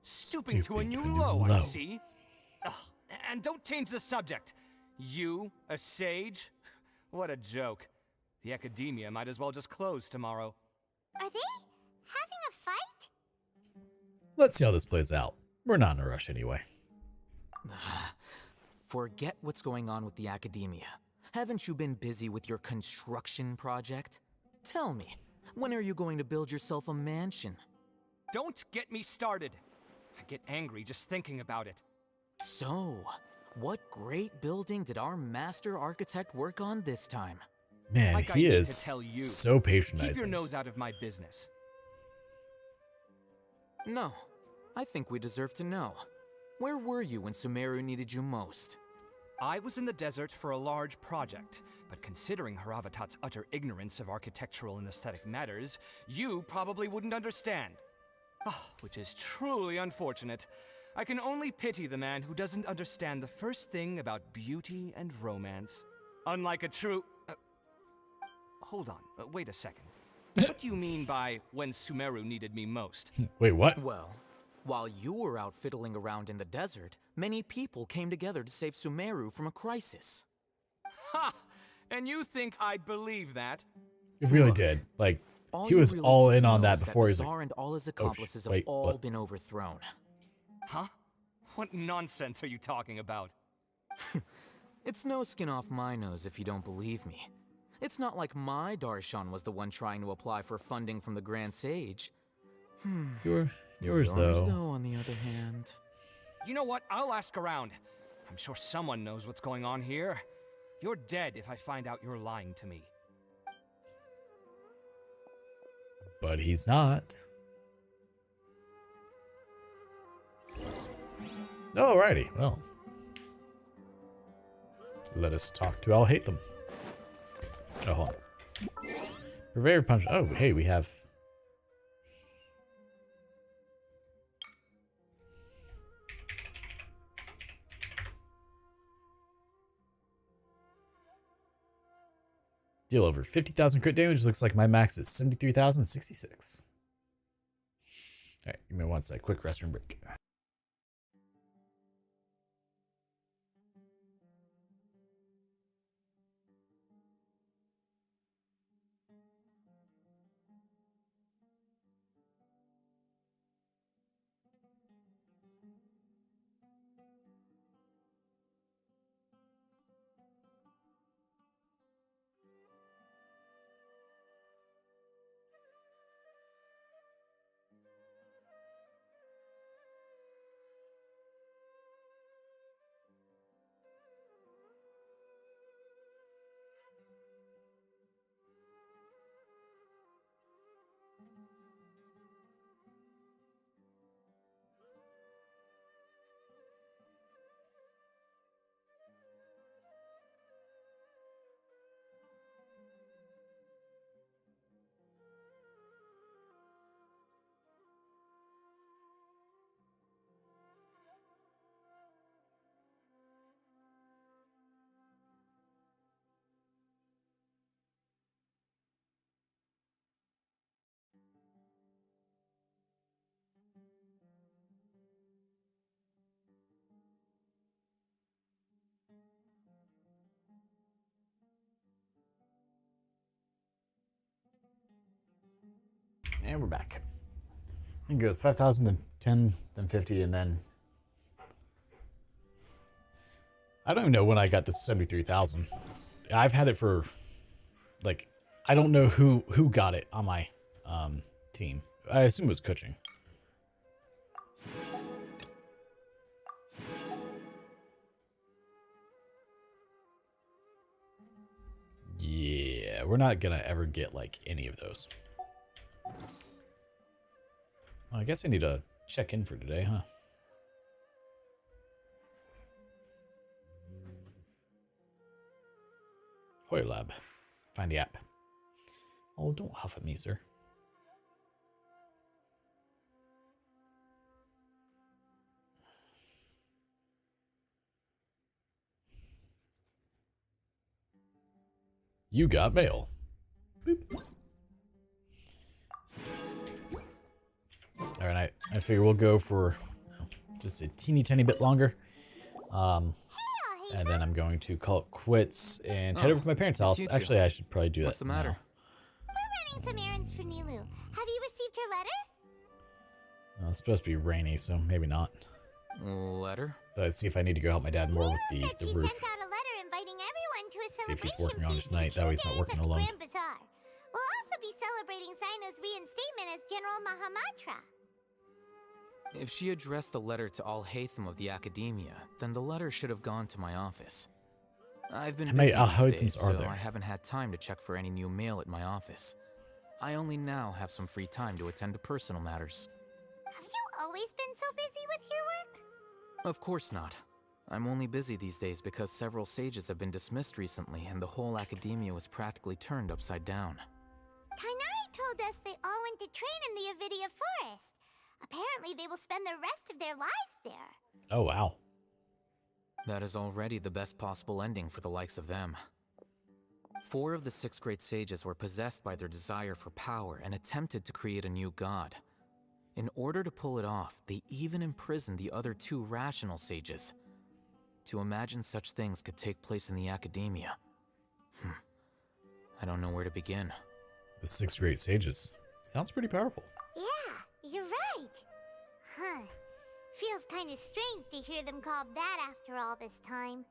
Stooping to a new low, I see. Ugh, and don't change the subject. You, a sage? What a joke. The academia might as well just close tomorrow.
Are they having a fight?
Let's see how this plays out. We're not in a rush anyway.
Forget what's going on with the academia. Haven't you been busy with your construction project? Tell me, when are you going to build yourself a mansion?
Don't get me started. I get angry just thinking about it.
So, what great building did our master architect work on this time?
Man,
Like I
he
need to
is
tell you.
so
Keep your
patronizing.
nose out of my business.
No, I think we deserve to know. Where were you when Sumeru needed you most?
I was in the desert for a large project, but considering Haravatat's utter ignorance of architectural and aesthetic matters, you probably wouldn't understand. Which is truly unfortunate. I can only pity the man who doesn't understand the first thing about beauty and romance. Unlike a true... hold on, wait a second. What do you mean by when Sumeru needed me most?
Wait, what?
Well, while you were out fiddling around in the desert, many people came together to save Sumeru from a crisis.
Ha! And you think I'd believe that?
It really did. Like,
All
He
you
was
really
all
need
in
to
on
know
that
is
before
the
he's like,
Tsar and all his
"Oh,
accomplices
wait,
have all
what?"
been overthrown.
Huh? What nonsense are you talking about?
It's no skin off my nose if you don't believe me. It's not like my Darshan was the one trying to apply for funding from the Grand Sage.
Yours though.
On the other hand.
You know what? I'll ask around. I'm sure someone knows what's going on here. You're dead if I find out you're lying to me.
But he's not. Alrighty, well. Let us talk to I'll hate them. Oh, hold on. Purveyor punch. Oh, hey, we have. Deal over 50,000 crit damage. Looks like my max is 73,066. Alright, give me one sec. Quick restroom break. And we're back. It goes 5,000, then 10, then 50, and then... I don't even know when I got this 73,000. I've had it for, like, I don't know who got it on my team. I assume it was Kuching. Yeah, we're not gonna ever get, like, any of those. Well, I guess I need to check in for today, huh? Hoy Lab. Find the app. Oh, don't huff at me, sir. You got mail. Boop. All right, I figure we'll go for just a teeny tiny bit longer. And then I'm going to call it quits and head over to my parents' house. Actually, I should probably do that.
What's the matter?
We're running some errands for Nilu. Have you received her letter?
It's supposed to be rainy, so maybe not.
Letter?
But see if I need to go help my dad more with the roof.
Sent out a letter inviting everyone to a
See if he's
celebration
working on it
feast
tonight. That way he's not working alone.
Grand Bazaar. We'll also be celebrating Sino's reinstatement as General Mahamatra.
If she addressed the letter to Al Haytham of the Academia, then the letter should have gone to my office. I've been
How many
busy
Al
these days,
Haythams are
so
there?
I haven't had time to check for any new mail at my office. I only now have some free time to attend to personal matters.
Have you always been so busy with your work?
Of course not. I'm only busy these days because several sages have been dismissed recently and the whole Academia was practically turned upside down.
Kainari told us they all went to train in the Avidia Forest. Apparently they will spend the rest of their lives there.
Oh, wow.
That is already the best possible ending for the likes of them. 4 of the 6 great sages were possessed by their desire for power and attempted to create a new god. In order to pull it off, they even imprisoned the other 2 rational sages. To imagine such things could take place in the Academia. I don't know where to begin.
The 6 Great Sages. Sounds pretty powerful.
Yeah, you're right. Huh. Feels kind of strange to hear them called that after all this time.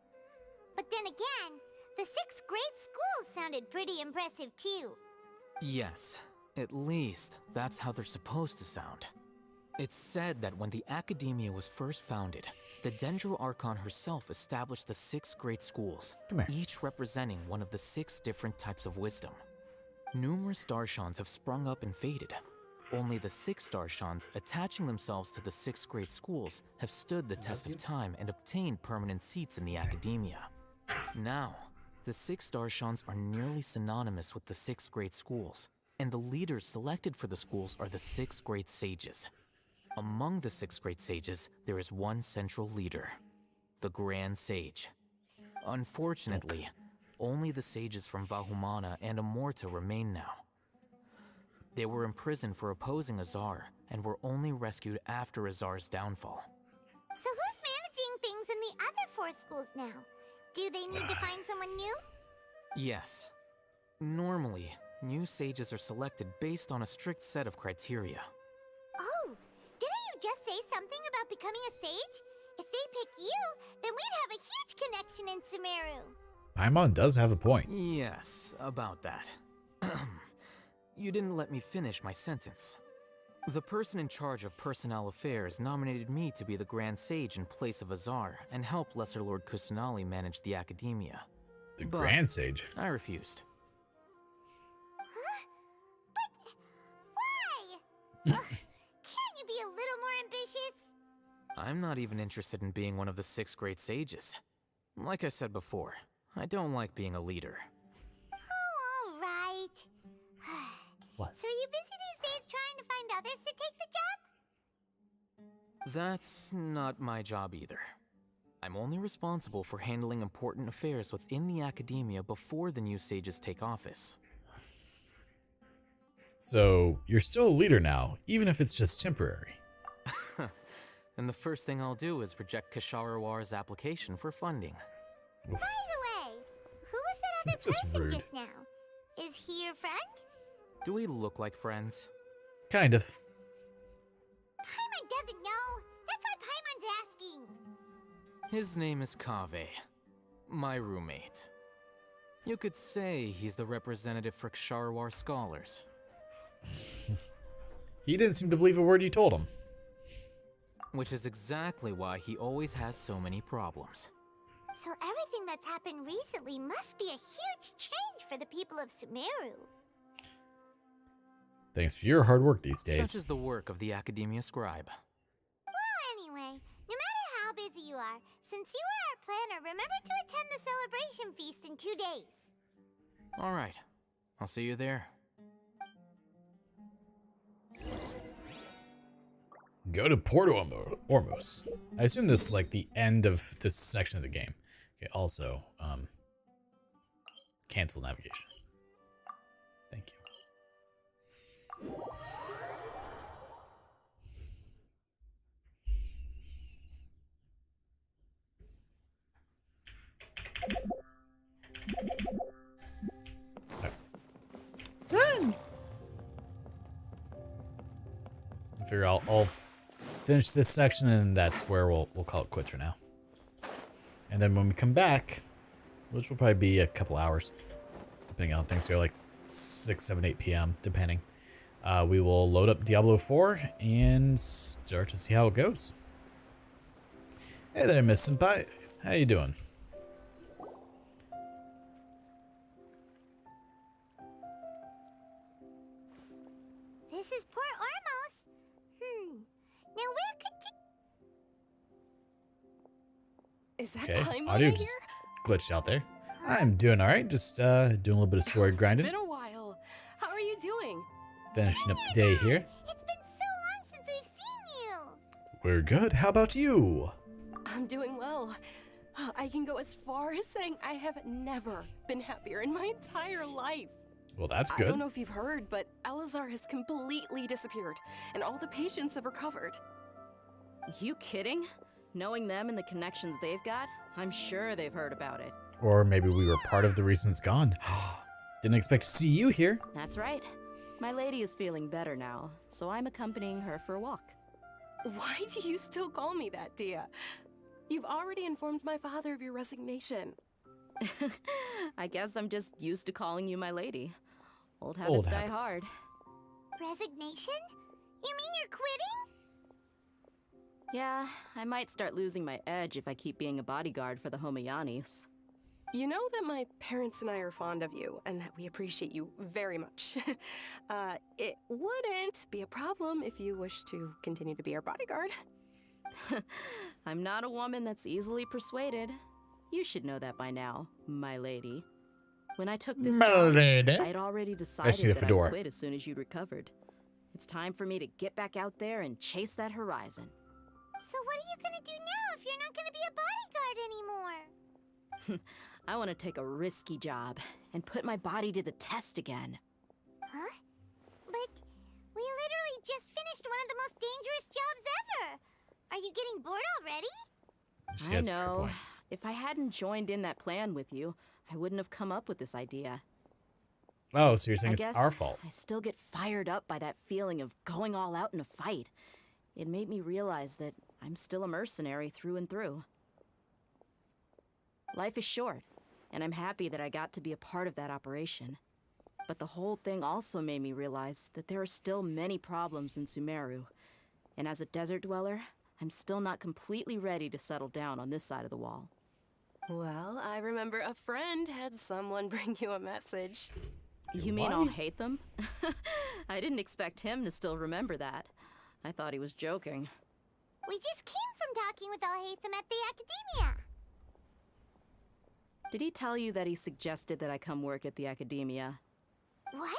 But then again, the 6 great schools sounded pretty impressive too.
Yes, at least that's how they're supposed to sound. It's said that when the Academia was first founded, the Dendro Archon herself established the 6 great schools, each representing one of the 6 different types of wisdom. Numerous Darshans have sprung up and faded. Only the 6 Darshans attaching themselves to the 6 great schools have stood the test of time and obtained permanent seats in the Academia. Now, the 6 Darshans are nearly synonymous with the 6 great schools, and the leaders selected for the schools are the 6 great sages. Among the 6 great sages, there is one central leader, the Grand Sage. Unfortunately, only the sages from Vahumana and Amorta remain now. They were imprisoned for opposing Azar, and were only rescued after Azar's downfall.
So who's managing things in the other 4 schools now? Do they need to find someone new?
Yes. Normally, new sages are selected based on a strict set of criteria.
Oh, didn't you just say something about becoming a sage? If they pick you, then we'd have a huge connection in Sumeru.
Paimon does have a point.
Yes, about that. You didn't let me finish my sentence. The person in charge of personnel affairs nominated me to be the Grand Sage in place of Azar and help Lesser Lord Kusanali manage the Academia.
The Grand Sage?
I refused.
Huh? But why? Can't you be a little more ambitious?
I'm not even interested in being one of the 6 great sages. Like I said before, I don't like being a leader.
Oh, all right.
What?
So are you busy these days trying to find others to take the job?
That's not my job either. I'm only responsible for handling important affairs within the Academia before the new sages take office.
So, you're still a leader now, even if it's just temporary.
And the first thing I'll do is reject Kasharawar's application for funding.
Oof.
By the way, who was that other
That's just
person
rude.
just now? Is he your friend?
Do we look like friends?
Kind of.
Paimon doesn't know. That's why Paimon's asking.
His name is Kaveh, my roommate. You could say he's the representative for Ksharawar scholars.
He didn't seem to believe a word you told him.
Which is exactly why he always has so many problems.
So everything that's happened recently must be a huge change for the people of Sumeru.
Thanks for your hard work these days.
Such is the work of the Academia Scribe.
Well, anyway, no matter how busy you are, since you are our planner, remember to attend the celebration feast in 2 days.
Alright, I'll see you there.
Go to Porto Ormos. I assume this is like the end of this section of the game. Okay, also, cancel navigation. Thank you. I figure I'll finish this section, and that's where we'll call it quits for now. And then when we come back, which will probably be a couple hours, depending on how things go, like 6, 7, 8 p.m., depending, we will load up Diablo 4 and start to see how it goes. Hey there, Miss Senpai. How you doing?
This is Port Ormos. Now where could
Is that
Okay,
Paimon
audio
I
just
hear?
glitched out there. I'm doing all right. Just doing a little bit of story grinding.
It's been a while. How are you doing?
Finishing up the day here.
It's been so long since we've seen you.
We're good. How about you?
I'm doing well. I can go as far as saying I have never been happier in my entire life.
Well, that's
I
good.
don't know if you've heard, but Elazar has completely disappeared, and all the patients have recovered.
You kidding? Knowing them and the connections they've got, I'm sure they've heard about it.
Or maybe we were part of the reason it's gone. Didn't expect to see you here.
That's right. My lady is feeling better now, so I'm accompanying her for a walk.
Why do you still call me that, Dia? You've already informed my father of your resignation.
I guess I'm just used to calling you my lady. Old habits die hard.
Resignation? You mean you're quitting?
Yeah, I might start losing my edge if I keep being a bodyguard for the Homayanis.
You know that my parents and I are fond of you, and that we appreciate you very much. It wouldn't be a problem if you wish to continue to be our bodyguard.
I'm not a woman that's easily persuaded. You should know that by now, my lady. When I took this job, I had already decided that I'd quit as soon as you'd recovered. It's time for me to get back out there and chase that horizon.
So what are you gonna do now if you're not gonna be a bodyguard anymore?
I want to take a risky job and put my body to the test again.
Huh? But we literally just finished one of the most dangerous jobs ever. Are you getting bored already?
I know. If I hadn't joined in that plan with you, I wouldn't have come up with this idea.
Oh, so you're saying it's our fault?
I still get fired up by that feeling of going all out in a fight. It made me realize that I'm still a mercenary through and through. Life is short, and I'm happy that I got to be a part of that operation. But the whole thing also made me realize that there are still many problems in Sumeru. And as a desert dweller, I'm still not completely ready to settle down on this side of the wall.
Well, I remember a friend had someone bring you a message.
You mean I'll hate them? I didn't expect him to still remember that. I thought he was joking.
We just came from talking with Alhaitham at the Academia.
Did he tell you that he suggested that I come work at the Academia?
What?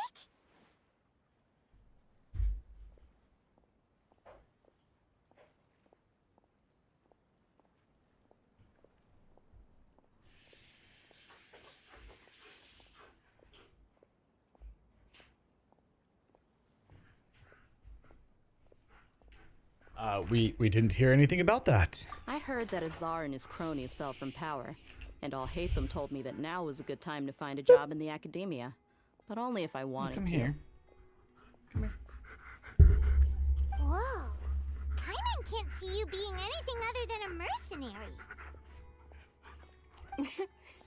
We didn't hear anything about that.
I heard that Azar and his cronies fell from power, and Alhaitham told me that now was a good time to find a job in the Academia, but only if I wanted to.
Come here.
Whoa. Paimon can't see you being anything other than a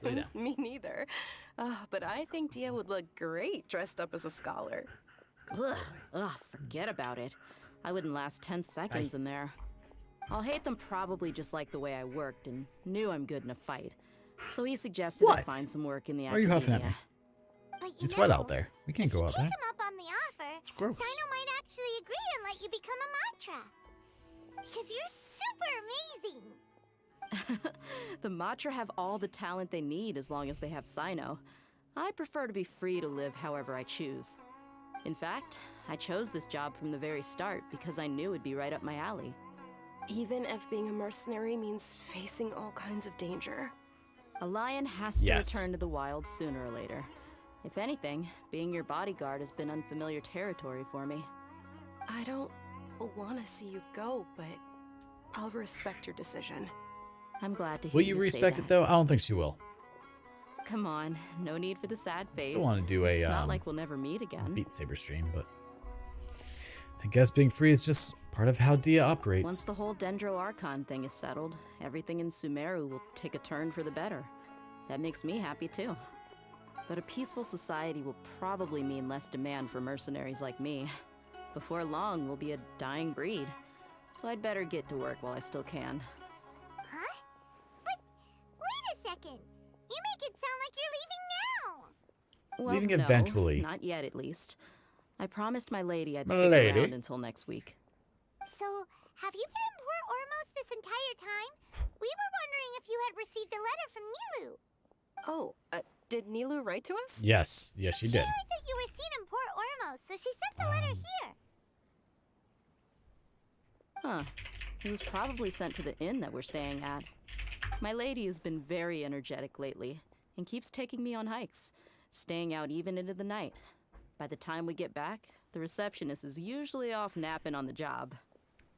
mercenary.
Me neither. But I think Dia would look great dressed up as a scholar.
Ugh, forget about it. I wouldn't last 10 seconds in there. Alhaitham probably just liked the way I worked and knew I'm good in a fight. So he suggested I find some work in the Academia.
Why are you huffing at me?
But
It's wet out there. We can't go out there.
Take him up on the offer.
It's gross.
Sino might actually agree and let you become a Matra. Because you're super amazing.
The Matra have all the talent they need as long as they have Sino. I prefer to be free to live however I choose. In fact, I chose this job from the very start because I knew it'd be right up my alley.
Even if being a mercenary means facing all kinds of danger.
A lion has to return to the wild sooner or later. If anything, being your bodyguard has been unfamiliar territory for me.
I don't want to see you go, but I'll respect your decision.
I'm glad to hear
Will you respect it though? I don't think she will.
Come on, no need for the sad face.
I still want to do a
it's not like we'll never meet again.
Beat Saber stream, but I guess being free is just part of how Dia operates.
Once the whole Dendro Archon thing is settled, everything in Sumeru will take a turn for the better. That makes me happy too. But a peaceful society will probably mean less demand for mercenaries like me. Before long, we'll be a dying breed. So I'd better get to work while I still can.
Huh? But wait a second. You make it sound like you're leaving now.
Well,
Leaving
no,
eventually.
Not yet, at least. I promised my lady I'd stick around until next week.
So, have you been in Port Ormos this entire time? We were wondering if you had received a letter from Nilu.
Oh, did Nilu write to us?
Yes, yes, she did.
She heard that you were seen in Port Ormos, so she sent the letter here.
Huh. It was probably sent to the inn that we're staying at. My lady has been very energetic lately and keeps taking me on hikes, staying out even into the night. By the time we get back, the receptionist is usually off napping on the job.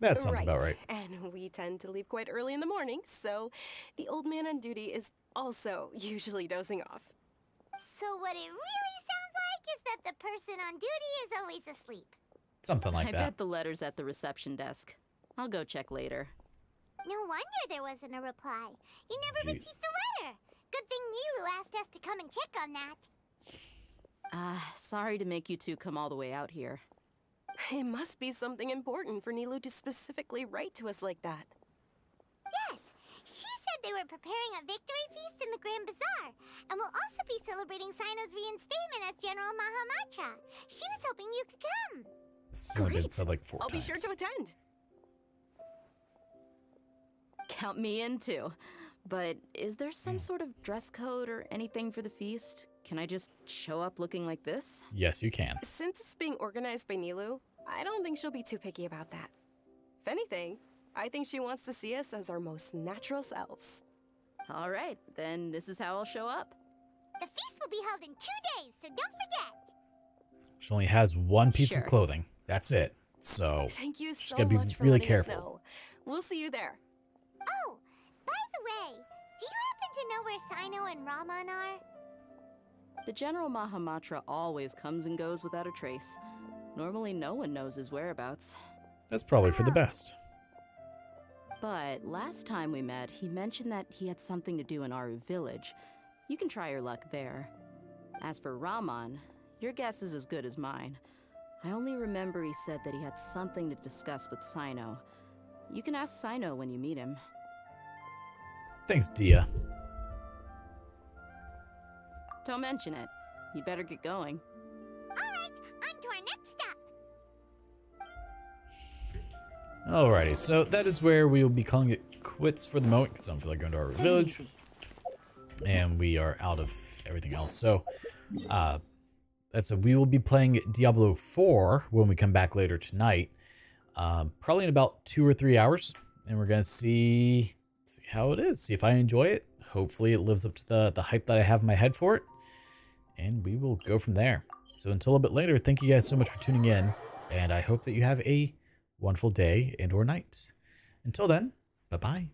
That sounds about right.
And we tend to leave quite early in the morning, so the old man on duty is also usually dozing off.
So what it really sounds like is that the person on duty is always asleep.
Something like
I
that.
bet the letter's at the reception desk. I'll go check later.
No wonder there wasn't a reply. You never
Jeez.
received the letter. Good thing Nilu asked us to come and check on that.
Sorry to make you two come all the way out here.
It must be something important for Nilu to specifically write to us like that.
Yes, she said they were preparing a victory feast in the Grand Bazaar, and will also be celebrating Sino's reinstatement as General Mahamatra. She was hoping you could come.
This has only been said like 4
I'll
times.
be sure to attend.
Count me in too. But is there some sort of dress code or anything for the feast? Can I just show up looking like this?
Yes, you can.
Since it's being organized by Nilu, I don't think she'll be too picky about that. If anything, I think she wants to see us as our most natural selves.
All right, then this is how I'll show up.
The feast will be held in 2 days, so don't forget.
She only has one piece
Sure.
of clothing. That's it. So
Thank you
she's
so
gotta be
much for
really
letting
careful.
us know. We'll see you there.
Oh, by the way, do you happen to know where Sino and Raman are?
The General Mahamatra always comes and goes without a trace. Normally no one knows his whereabouts.
That's probably for the best.
But last time we met, he mentioned that he had something to do in Aru village. You can try your luck there. As for Raman, your guess is as good as mine. I only remember he said that he had something to discuss with Sino. You can ask Sino when you meet him.
Thanks, Dia.
Don't mention it. You'd better get going.
Alright, on to our next stop.
Alrighty, so that is where we will be calling it quits for the moment because I don't feel like going to our village. And we are out of everything else. So, that's we will be playing Diablo 4 when we come back later tonight. Probably in about 2 or 3 hours. And we're going to see how it is. See if I enjoy it. Hopefully it lives up to the hype that I have in my head for it. And we will go from there. So until a bit later, thank you guys so much for tuning in. And I hope that you have a wonderful day and or night. Until then, bye-bye.